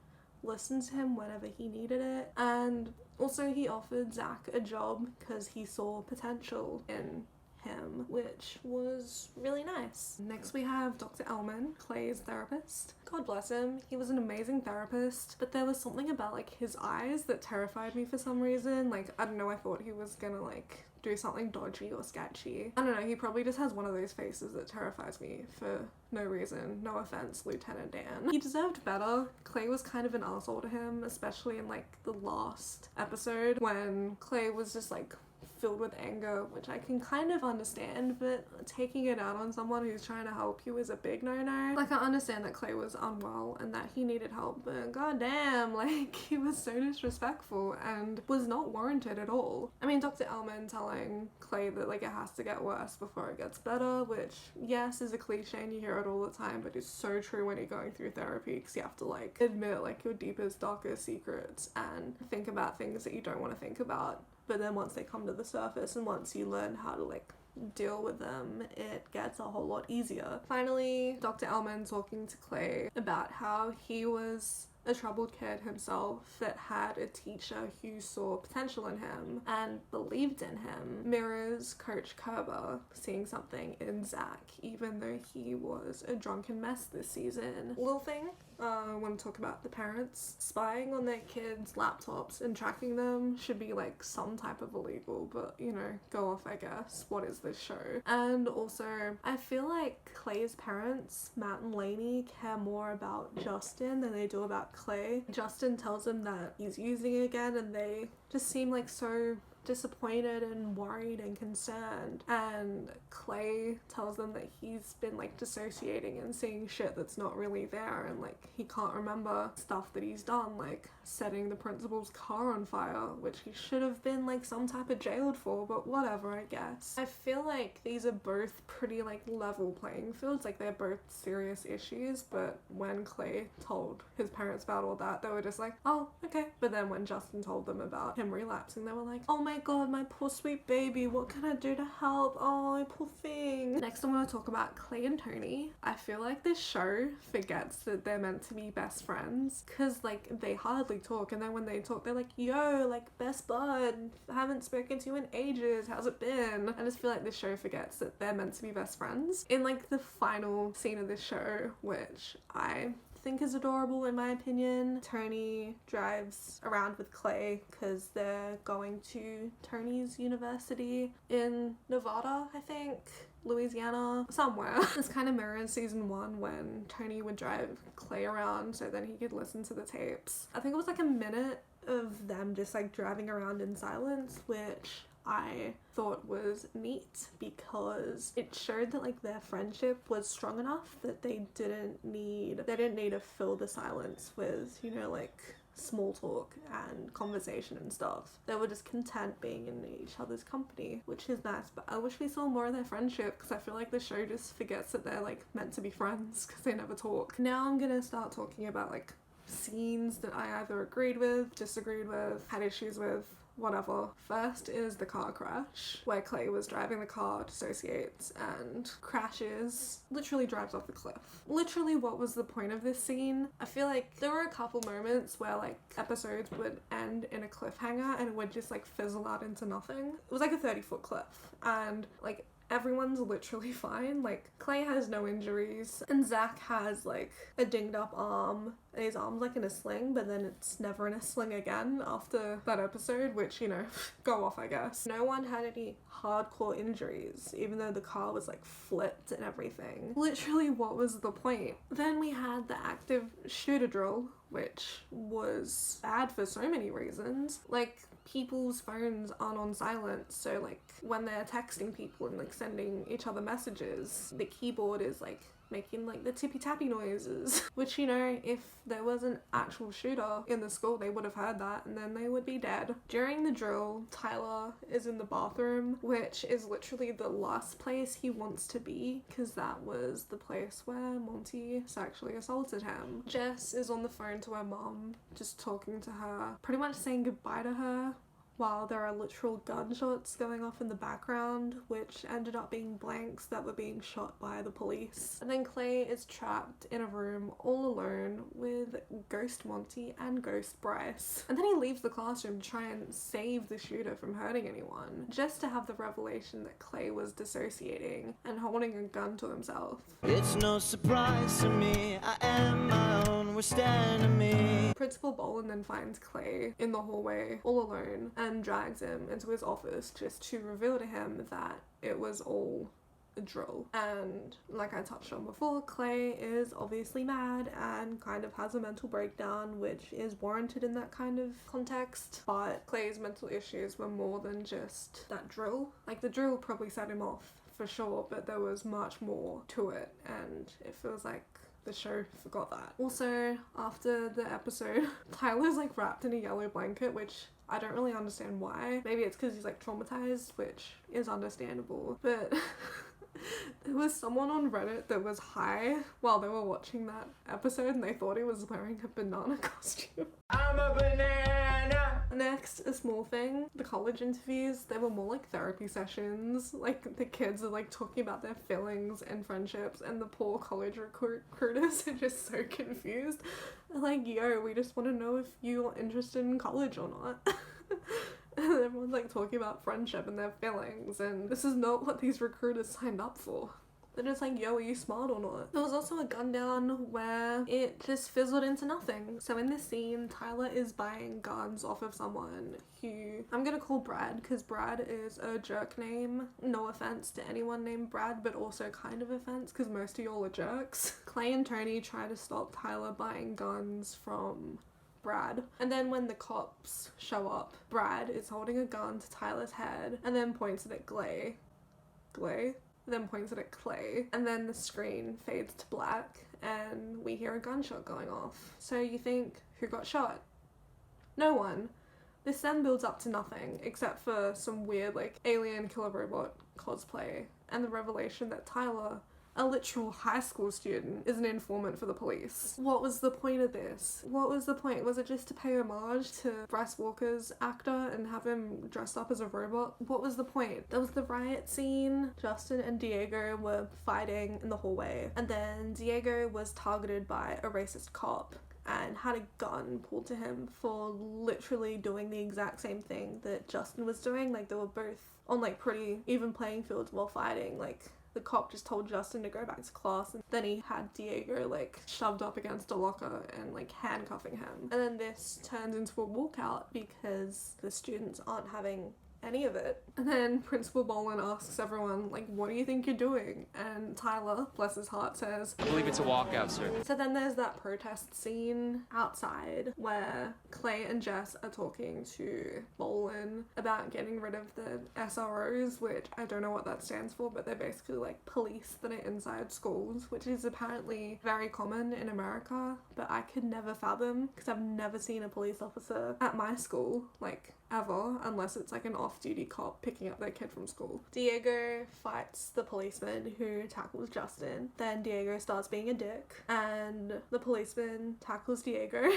S1: listened to him whenever he needed it. And also he offered Zach a job because he saw potential in him, which was really nice. Next we have Dr. Ellman, Clay's therapist. God bless him, he was an amazing therapist, but there was something about like his eyes that terrified me for some reason. Like, I don't know, I thought he was gonna like do something dodgy or sketchy. I don't know, he probably just has one of those faces that terrifies me for no reason. No offense, Lieutenant Dan. He deserved better. Clay was kind of an asshole to him, especially in like the last episode when Clay was just like filled with anger, which I can kind of understand, but taking it out on someone who's trying to help you is a big no-no. Like, I understand that Clay was unwell and that he needed help, but goddamn, like, he was so disrespectful and was not warranted at all. I mean, Dr. Ellman telling Clay that, like, it has to get worse before it gets better, which, yes, is a cliche and you hear it all the time, but it's so true when you're going through therapy, because you have to, like, admit, like, your deepest, darkest secrets and think about things that you don't want to think about. But then once they come to the surface and once you learn how to like deal with them, it gets a whole lot easier. Finally, Dr. Ellman talking to Clay about how he was a troubled kid himself that had a teacher who saw potential in him and believed in him, mirrors Coach Kerba seeing something in Zach, even though he was a drunken mess this season. Little thing, I want to talk about the parents. Spying on their kids' laptops and tracking them should be like some type of illegal, but you know, go off, I guess. What is this show? And also, I feel like Clay's parents, Matt and Lainey, care more about Justin than they do about Clay. Justin tells him that he's using it again and they just seem like so disappointed and worried and concerned, and Clay tells them that he's been like dissociating and seeing shit that's not really there, and like he can't remember stuff that he's done, like setting the principal's car on fire, which he should have been like some type of jailed for, but whatever, I guess. I feel like these are both pretty like level playing fields, like they're both serious issues, but when Clay told his parents about all that, they were just like, oh, okay. But then when Justin told them about him relapsing, they were like, oh my god, my poor sweet baby, what can I do to help? Oh, poor thing. Next I want to talk about Clay and Tony. I feel like this show forgets that they're meant to be best friends, because like they hardly talk, and then when they talk they're like, yo, like best bud, haven't spoken to you in ages, how's it been? I just feel like this show forgets that they're meant to be best friends. In like the final scene of this show, which I think is adorable in my opinion, Tony drives around with Clay because they're going to Tony's university in Nevada, I think, Louisiana, somewhere. This kind of mirrors season 1 when Tony would drive Clay around so then he could listen to the tapes. I think it was like a minute of them just like driving around in silence, which I thought was neat because it showed that like their friendship was strong enough that they didn't need to fill the silence with, you know, like small talk and conversation and stuff. They were just content being in each other's company, which is nice, but I wish we saw more of their friendship because I feel like the show just forgets that they're like meant to be friends because they never talk. Now I'm gonna start talking about like scenes that I either agreed with, disagreed with, had issues with, whatever. First is the car crash, where Clay was driving the car, dissociates, and crashes, literally drives off the cliff. Literally, what was the point of this scene? I feel like there were a couple moments where like episodes would end in a cliffhanger and it would just like fizzle out into nothing. It was like a 30-foot cliff, and like everyone's literally fine. Like, Clay has no injuries, and Zach has like a dinged up arm, and his arm's like in a sling, but then it's never in a sling again after that episode, which, you know, go off, I guess. No one had any hardcore injuries, even though the car was like flipped and everything. Literally, what was the point? Then we had the active shooter drill, which was bad for so many reasons. Like, people's phones aren't on silent, so like when they're texting people and like sending each other messages, the keyboard is like making like the tippy tappy noises, which, you know, if there was an actual shooter in the school, they would have heard that and then they would be dead. During the drill, Tyler is in the bathroom, which is literally the last place he wants to be, because that was the place where Monty sexually assaulted him. Jess is on the phone to her mom, just talking to her, pretty much saying goodbye to her, while there are literal gunshots going off in the background, which ended up being blanks that were being shot by the police. And then Clay is trapped in a room all alone with Ghost Monty and Ghost Bryce. And then he leaves the classroom to try and save the shooter from hurting anyone, just to have the revelation that Clay was dissociating and holding a gun to himself.
S5: It's no surprise to me, I am my own worst enemy.
S1: Principal Boland then finds Clay in the hallway all alone and drags him into his office just to reveal to him that it was all a drill. And like I touched on before, Clay is obviously mad and kind of has a mental breakdown, which is warranted in that kind of context, but Clay's mental issues were more than just that drill. Like, the drill probably set him off for sure, but there was much more to it, and it feels like the show forgot that. Also, after the episode, Tyler's like wrapped in a yellow blanket, which I don't really understand why. Maybe it's because he's like traumatized, which is understandable, but there was someone on Reddit that was high while they were watching that episode and they thought he was wearing a banana costume.
S2: I'm a banana!
S1: Next, a small thing, the college interviews, they were more like therapy sessions. Like, the kids are like talking about their feelings and friendships, and the poor college recruiters are just so confused. They're like, yo, we just want to know if you're interested in college or not. And everyone's like talking about friendship and their feelings, and this is not what these recruiters signed up for. They're just like, yo, are you smart or not? There was also a gun down where it just fizzled into nothing. So in this scene, Tyler is buying guns off of someone who I'm gonna call Brad, because Brad is a jerk name. No offense to anyone named Brad, but also kind of offense because most of y'all are jerks. Clay and Tony try to stop Tyler buying guns from Brad, and then when the cops show up, Brad is holding a gun to Tyler's head and then points it at Clay, then points it at Clay, and then the screen fades to black and we hear a gunshot going off. So you think, who got shot? No one. This then builds up to nothing except for some weird like alien killer robot cosplay and the revelation that Tyler, a literal high school student, is an informant for the police. What was the point of this? What was the point? Was it just to pay homage to Bryce Walker's actor and have him dressed up as a robot? What was the point? There was the riot scene. Justin and Diego were fighting in the hallway, and then Diego was targeted by a racist cop and had a gun pulled to him for literally doing the exact same thing that Justin was doing. Like, they were both on like pretty even playing fields while fighting. Like, the cop just told Justin to go back to class, and then he had Diego like shoved up against a locker and like handcuffing him. And then this turns into a walkout because the students aren't having any of it. And then Principal Boland asks everyone, like, what do you think you're doing? And Tyler, bless his heart, says,
S6: I believe it's a walkout, sir.
S1: So then there's that protest scene outside where Clay and Jess are talking to Boland about getting rid of the SROs, which I don't know what that stands for, but they're basically like police that are inside schools, which is apparently very common in America, but I could never fathom because I've never seen a police officer at my school, like, ever, unless it's like an off-duty cop picking up their kid from school. Diego fights the policeman who tackles Justin. Then Diego starts being a dick, and the policeman tackles Diego.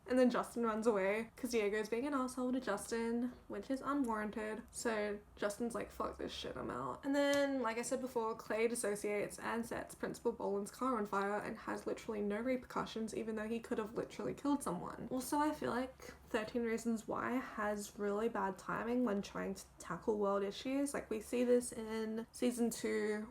S1: And then Justin runs away because Diego's being an asshole to Justin, which is unwarranted. So Justin's like, fuck this shit, I'm out. And then, like I said before, Clay dissociates and sets Principal Boland's car on fire and has literally no repercussions, even though he could have literally killed someone. Also, I feel like 13 Reasons Why has really bad timing when trying to tackle world issues. Like, we see this in season 2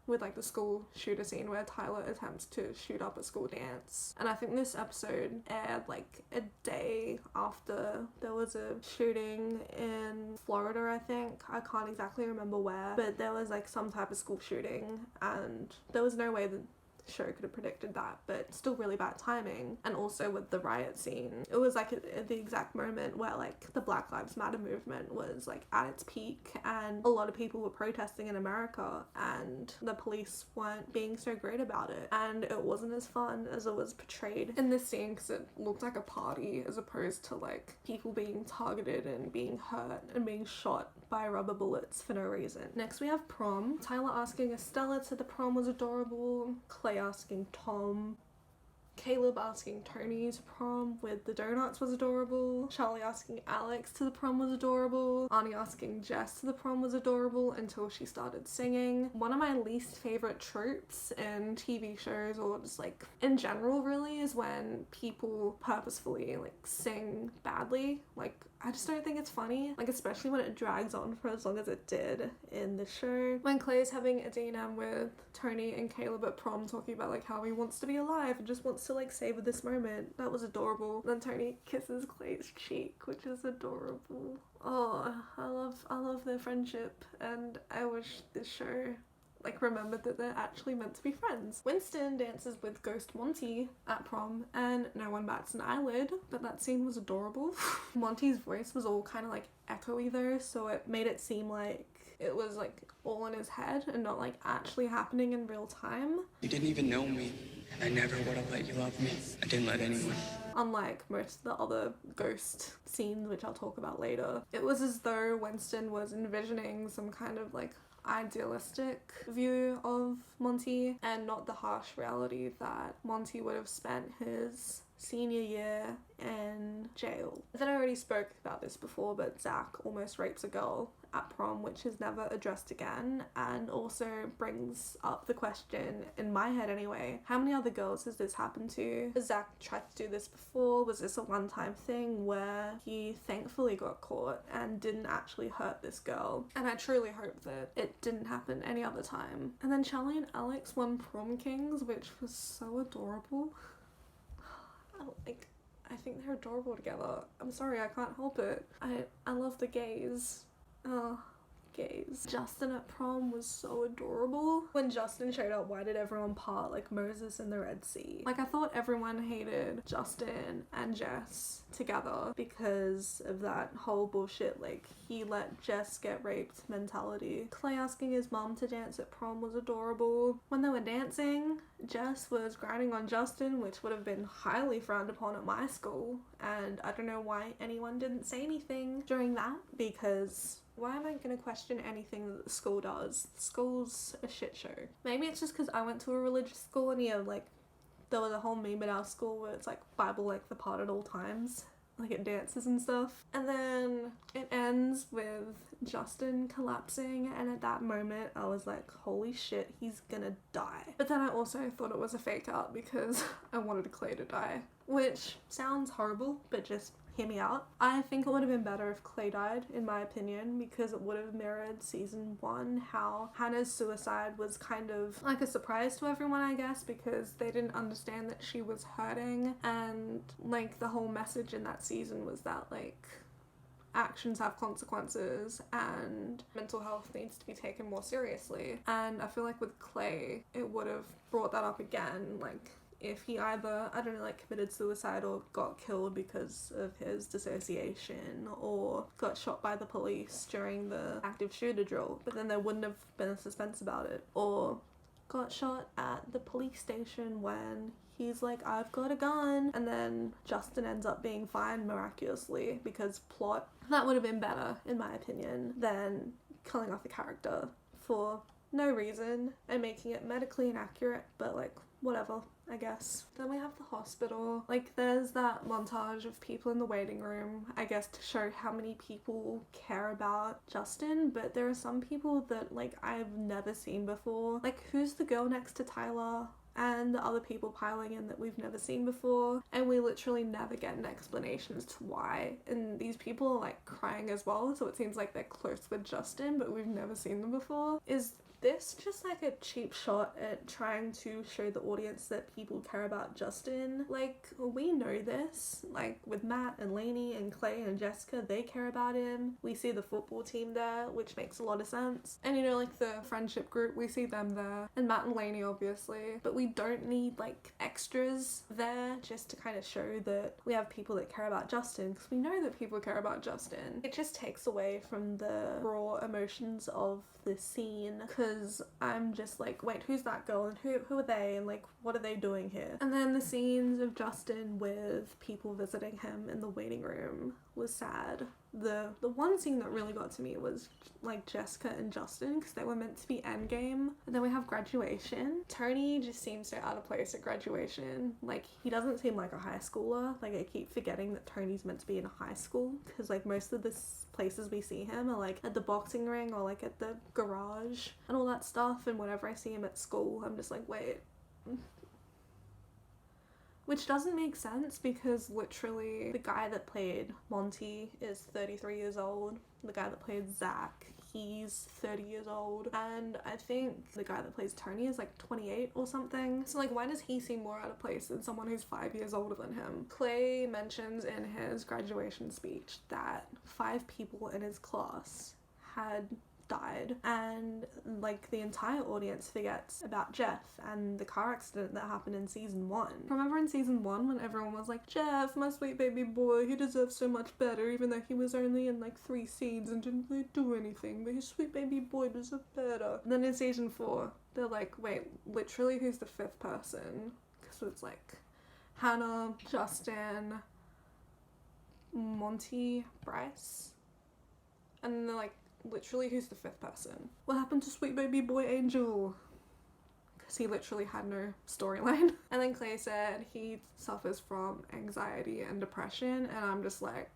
S1: with like the school shooter scene where Tyler attempts to shoot up a school dance. And I think this episode aired like a day after there was a shooting in Florida, I think. I can't exactly remember where, but there was like some type of school shooting and there was no way that show could have predicted that, but still really bad timing. And also with the riot scene, it was like at the exact moment where like the Black Lives Matter movement was like at its peak and a lot of people were protesting in America and the police weren't being so great about it, and it wasn't as fun as it was portrayed in this scene because it looked like a party as opposed to like people being targeted and being hurt and being shot by rubber bullets for no reason. Next we have Prom. Tyler asking Estela to the prom was adorable. Clay asking Tom. Caleb asking Tony to prom with the donuts was adorable. Charlie asking Alex to the prom was adorable. Arnie asking Jess to the prom was adorable until she started singing. One of my least favorite tropes in TV shows, or just like in general really, is when people purposefully like sing badly. Like, I just don't think it's funny, like especially when it drags on for as long as it did in the show. When Clay's having a D&M with Tony and Caleb at prom talking about like how he wants to be alive and just wants to like savor this moment, that was adorable. Then Tony kisses Clay's cheek, which is adorable. Oh, I love their friendship, and I wish this show like remembered that they're actually meant to be friends. Winston dances with Ghost Monty at prom and no one bats an eyelid, but that scene was adorable. Monty's voice was all kind of like echoey though, so it made it seem like it was like all in his head and not like actually happening in real time.
S6: You didn't even know me, and I never would have let you love me. I didn't let anyone.
S1: Unlike most of the other ghost scenes, which I'll talk about later, it was as though Winston was envisioning some kind of like idealistic view of Monty and not the harsh reality that Monty would have spent his senior year in jail. I think I already spoke about this before, but Zach almost rapes a girl at prom, which is never addressed again, and also brings up the question, in my head anyway, how many other girls has this happened to? Has Zach tried to do this before? Was this a one-time thing where he thankfully got caught and didn't actually hurt this girl? And I truly hope that it didn't happen any other time. And then Charlie and Alex won Prom Kings, which was so adorable. I think they're adorable together. I'm sorry, I can't help it. I love the gays. Oh, gays. Justin at prom was so adorable. When Justin showed up, why did everyone part like Moses in the Red Sea? Like, I thought everyone hated Justin and Jess together because of that whole bullshit, like, he let Jess get raped mentality. Clay asking his mom to dance at prom was adorable. When they were dancing, Jess was grinding on Justin, which would have been highly frowned upon at my school, and I don't know why anyone didn't say anything during that, because why am I going to question anything that the school does? The school's a shit show. Maybe it's just because I went to a religious school and like there was a whole meme at our school where it's like Bible like the part at all times, like it dances and stuff. And then it ends with Justin collapsing, and at that moment I was like, holy shit, he's gonna die. But then I also thought it was a fake out because I wanted Clay to die, which sounds horrible, but just hear me out. I think it would have been better if Clay died, in my opinion, because it would have mirrored season 1, how Hannah's suicide was kind of like a surprise to everyone, I guess, because they didn't understand that she was hurting, and like the whole message in that season was that like actions have consequences and mental health needs to be taken more seriously. And I feel like with Clay, it would have brought that up again, like if he either, I don't know, like committed suicide or got killed because of his dissociation or got shot by the police during the active shooter drill, but then there wouldn't have been a suspense about it, or got shot at the police station when he's like, I've got a gun, and then Justin ends up being fine miraculously because plot. That would have been better, in my opinion, than killing off the character for no reason and making it medically inaccurate, but like, whatever. I guess. Then we have the hospital. Like, there's that montage of people in the waiting room, I guess to show how many people care about Justin, but there are some people that, like, I've never seen before. Like, who's the girl next to Tyler? And the other people piling in that we've never seen before, and we literally never get an explanation as to why. And these people are like crying as well, so it seems like they're close with Justin, but we've never seen them before. Is this just like a cheap shot at trying to show the audience that people care about Justin? Like, we know this, like with Matt and Lainey and Clay and Jessica, they care about him. We see the football team there, which makes a lot of sense. And you know, like the friendship group, we see them there, and Matt and Lainey obviously, but we don't need like extras there just to kind of show that we have people that care about Justin, because we know that people care about Justin. It just takes away from the raw emotions of the scene, because I'm just like, wait, who's that girl, and who are they, and like what are they doing here? And then the scenes of Justin with people visiting him in the waiting room was sad. The one scene that really got to me was like Jessica and Justin, because they were meant to be endgame. And then we have graduation. Tony just seems so out of place at graduation. Like, he doesn't seem like a high schooler. Like, I keep forgetting that Tony's meant to be in a high school, because like most of the places we see him are like at the boxing ring or like at the garage and all that stuff, and whenever I see him at school I'm just like, wait. Which doesn't make sense, because literally the guy that played Monty is 33 years old. The guy that played Zach, he's 30 years old. And I think the guy that plays Tony is like 28 or something. So like, why does he seem more out of place than someone who's 5 years older than him? Clay mentions in his graduation speech that 5 people in his class had died, and like the entire audience forgets about Jeff and the car accident that happened in season 1. Remember in season 1 when everyone was like, Jeff, my sweet baby boy, he deserves so much better, even though he was only in like 3 scenes and didn't really do anything, but his sweet baby boy deserves better. And then in season 4 they're like, wait, literally who's the 5th person? Because it's like Hannah, Justin, Monty, Bryce, and then they're like, literally who's the 5th person? What happened to sweet baby boy Angel? Because he literally had no storyline. And then Clay said he suffers from anxiety and depression, and I'm just like,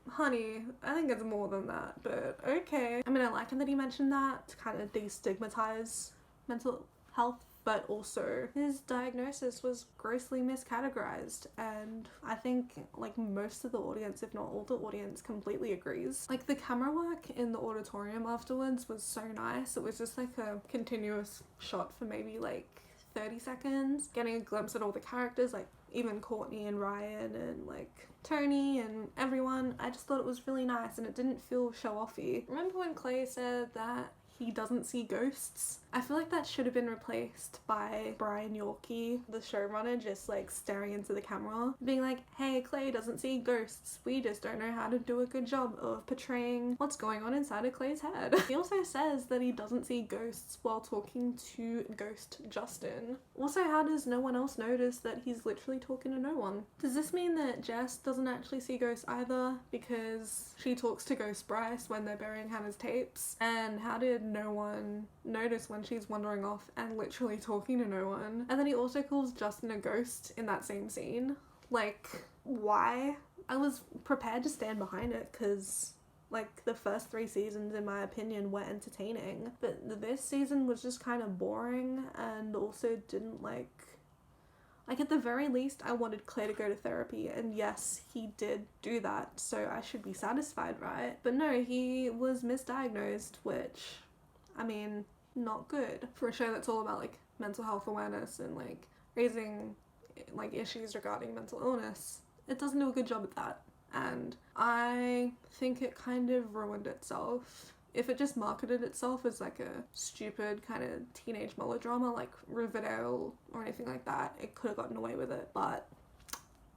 S1: honey, I think it's more than that, but okay. I mean, I like him that he mentioned that to kind of destigmatize mental health, but also his diagnosis was grossly miscategorized, and I think like most of the audience, if not all the audience, completely agrees. Like, the camera work in the auditorium afterwards was so nice. It was just like a continuous shot for maybe like 30 seconds, getting a glimpse at all the characters, like even Courtney and Ryan and like Tony and everyone. I just thought it was really nice, and it didn't feel show-offy. Remember when Clay said that he doesn't see ghosts? I feel like that should have been replaced by Brian Yorkie, the showrunner, just like staring into the camera, being like, hey, Clay doesn't see ghosts. We just don't know how to do a good job of portraying what's going on inside of Clay's head. He also says that he doesn't see ghosts while talking to Ghost Justin. Also, how does no one else notice that he's literally talking to no one? Does this mean that Jess doesn't actually see ghosts either, because she talks to Ghost Bryce when they're burying Hannah's tapes? And how did no one notice when she's wandering off and literally talking to no one? And then he also calls Justin a ghost in that same scene. Like, why? I was prepared to stand behind it, because like the first 3 seasons in my opinion were entertaining, but this season was just kind of boring, and also didn't like at the very least I wanted Clay to go to therapy, and yes, he did do that, so I should be satisfied, right? But no, he was misdiagnosed, which, I mean, not good for a show that's all about like mental health awareness and like raising like issues regarding mental illness. It doesn't do a good job at that, and I think it kind of ruined itself. If it just marketed itself as like a stupid kind of teenage melodrama like Riverdale or anything like that, it could have gotten away with it, but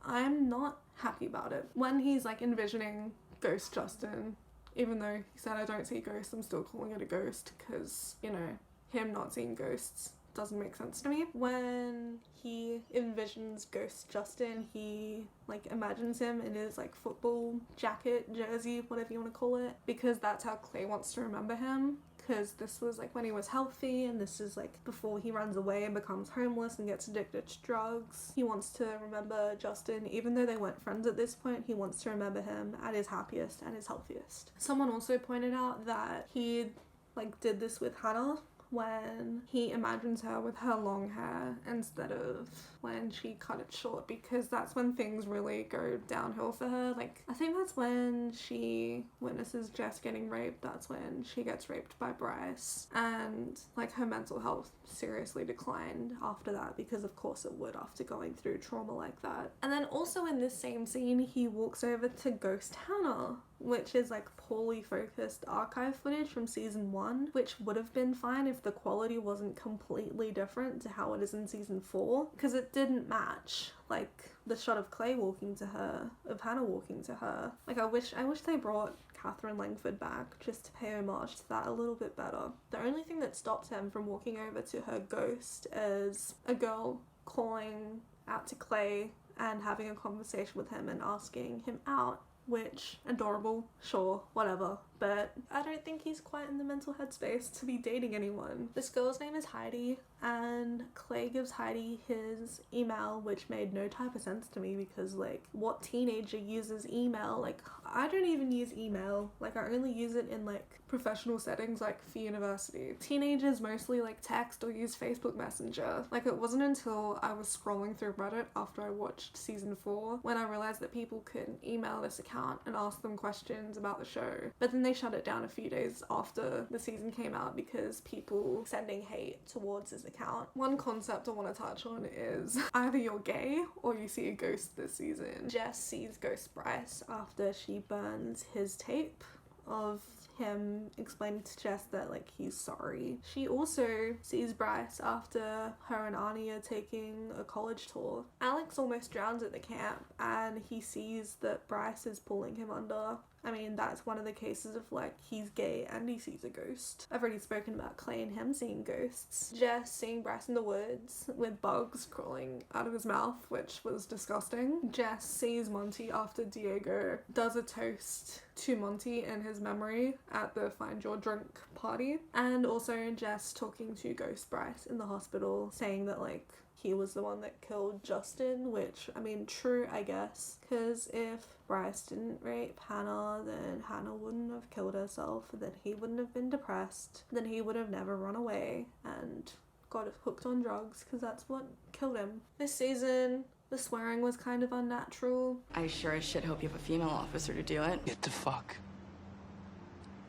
S1: I'm not happy about it. When he's like envisioning Ghost Justin, even though he said I don't see ghosts, I'm still calling it a ghost, because, you know, him not seeing ghosts doesn't make sense to me. When he envisions Ghost Justin, he like imagines him in his like football jacket, jersey, whatever you want to call it, because that's how Clay wants to remember him, because this was like when he was healthy, and this is like before he runs away and becomes homeless and gets addicted to drugs. He wants to remember Justin, even though they weren't friends at this point, he wants to remember him at his happiest and his healthiest. Someone also pointed out that he like did this with Hannah when he imagines her with her long hair instead of when she cut it short, because that's when things really go downhill for her. Like, I think that's when she witnesses Jess getting raped. That's when she gets raped by Bryce, and like her mental health seriously declined after that, because of course it would after going through trauma like that. And then also in this same scene, he walks over to ghost Hannah, which is like poorly focused archive footage from season 1, which would have been fine if the quality wasn't completely different to how it is in season 4, because it didn't match like the shot of Clay walking to her, of Hannah walking to her. Like, I wish they brought Catherine Langford back just to pay homage to that a little bit better. The only thing that stops him from walking over to her ghost is a girl calling out to Clay and having a conversation with him and asking him out, which, adorable, sure, whatever, but I don't think he's quite in the mental headspace to be dating anyone. This girl's name is Heidi, and Clay gives Heidi his email, which made no type of sense to me, because like, what teenager uses email? Like, I don't even use email. Like, I only use it in like professional settings, like for university. Teenagers mostly like text or use Facebook Messenger. Like, it wasn't until I was scrolling through Reddit after I watched season 4 when I realized that people could email this account and ask them questions about the show. But then they shut it down a few days after the season came out because people sending hate towards his account. One concept I want to touch on is either you're gay or you see a ghost this season. Jess sees Ghost Bryce after she burns his tape of him explaining to Jess that like he's sorry. She also sees Bryce after her and Arnie are taking a college tour. Alex almost drowns at the camp, and he sees that Bryce is pulling him under. I mean, that's one of the cases of like, he's gay and he sees a ghost. I've already spoken about Clay and him seeing ghosts. Jess seeing Bryce in the woods with bugs crawling out of his mouth, which was disgusting. Jess sees Monty after Diego does a toast to Monty in his memory at the Find Your Drink party. And also Jess talking to Ghost Bryce in the hospital, saying that like, he was the one that killed Justin, which, I mean, true, I guess, because if Bryce didn't rape Hannah, then Hannah wouldn't have killed herself, then he wouldn't have been depressed, then he would have never run away and got hooked on drugs, because that's what killed him. This season, the swearing was kind of unnatural.
S7: I sure as shit hope you have a female officer to do it.
S4: Get the fuck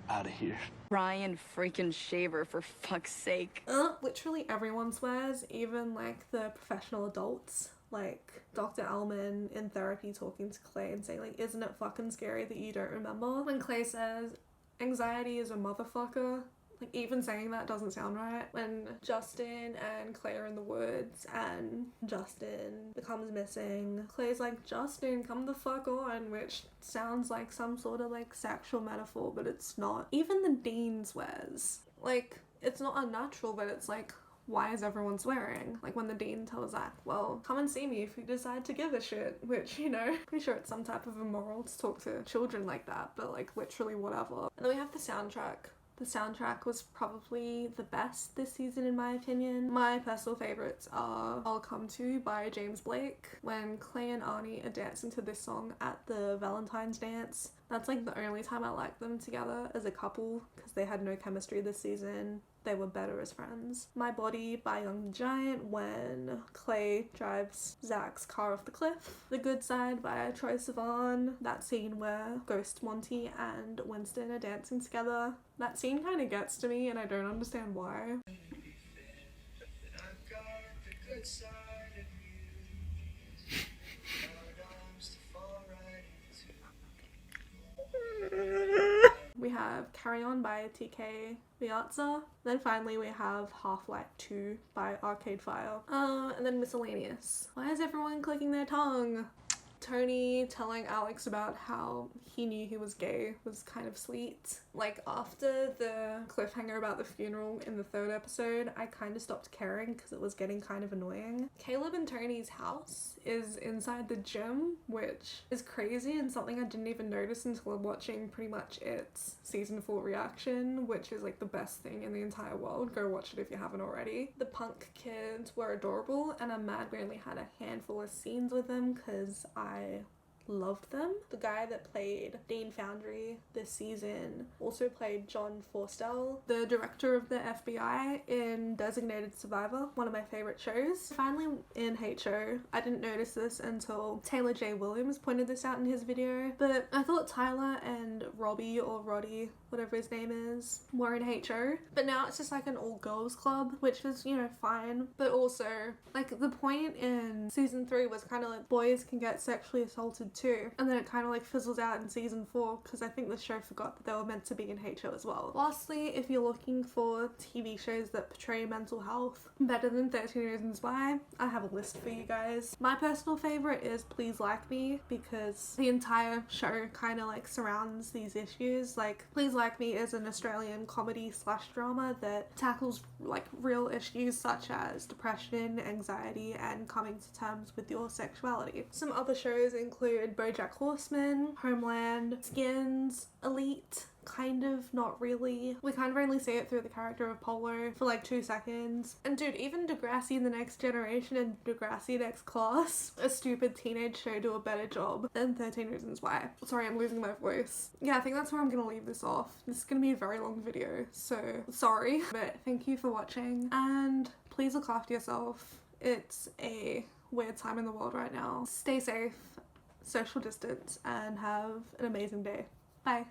S4: out of here.
S7: Ryan freaking Shaver, for fuck's sake.
S1: Literally everyone swears, even like the professional adults. Like Dr. Ellman in therapy talking to Clay and saying like, isn't it fucking scary that you don't remember? When Clay says, anxiety is a motherfucker, like even saying that doesn't sound right. When Justin and Clay are in the woods and Justin becomes missing, Clay's like, Justin, come the fuck on, which sounds like some sort of like sexual metaphor, but it's not. Even the dean swears. Like, it's not unnatural, but it's like, why is everyone swearing? Like when the dean tells Zach, well, come and see me if you decide to give a shit, which, you know, pretty sure it's some type of immoral to talk to children like that, but like literally whatever. And then we have the soundtrack. The soundtrack was probably the best this season in my opinion. My personal favourites are I'll Come To by James Blake. When Clay and Arnie are dancing to this song at the Valentine's dance, that's like the only time I liked them together as a couple, because they had no chemistry this season. They were better as friends. My Body by Young Giant when Clay drives Zach's car off the cliff. The Good Side by Troye Sivan. That scene where Ghost Monty and Winston are dancing together. That scene kind of gets to me and I don't understand why. We have Carry On by TK Piazza. Then finally we have Half-Life 2 by Arcade Fire. And then Miscellaneous. Why is everyone clicking their tongue? Tony telling Alex about how he knew he was gay was kind of sweet. Like, after the cliffhanger about the funeral in the 3rd episode, I kind of stopped caring because it was getting kind of annoying. Caleb and Tony's house is inside the gym, which is crazy and something I didn't even notice until watching pretty much its season 4 reaction, which is like the best thing in the entire world. Go watch it if you haven't already. The punk kids were adorable, and I'm mad we only had a handful of scenes with them because I loved them. The guy that played Dean Foundry this season also played John Forstall, the director of the FBI in Designated Survivor, one of my favorite shows. Finally in HO, I didn't notice this until Taylor J. Williams pointed this out in his video, but I thought Tyler and Robbie, or Roddy, whatever his name is, were in HO, but now it's just like an all-girls club, which is, you know, fine. But also, like, the point in season 3 was kind of like boys can get sexually assaulted too, and then it kind of like fizzles out in season 4 because I think the show forgot that they were meant to be in HO as well. Lastly, if you're looking for TV shows that portray mental health better than 13 Reasons Why, I have a list for you guys. My personal favorite is Please Like Me, because the entire show kind of like surrounds these issues. Like, Please Like Me is an Australian comedy / drama that tackles like real issues such as depression, anxiety, and coming to terms with your sexuality. Some other shows include BoJack Horseman, Homeland, Skins, Elite, kind of, not really. We kind of only see it through the character of Polo for like 2 seconds. And dude, even Degrassi The Next Generation and Degrassi Next Class, a stupid teenage show, do a better job than 13 Reasons Why. Sorry, I'm losing my voice. Yeah, I think that's where I'm gonna leave this off. This is gonna be a very long video, so sorry. But thank you for watching, and please look after yourself. It's a weird time in the world right now. Stay safe, social distance, and have an amazing day. Bye.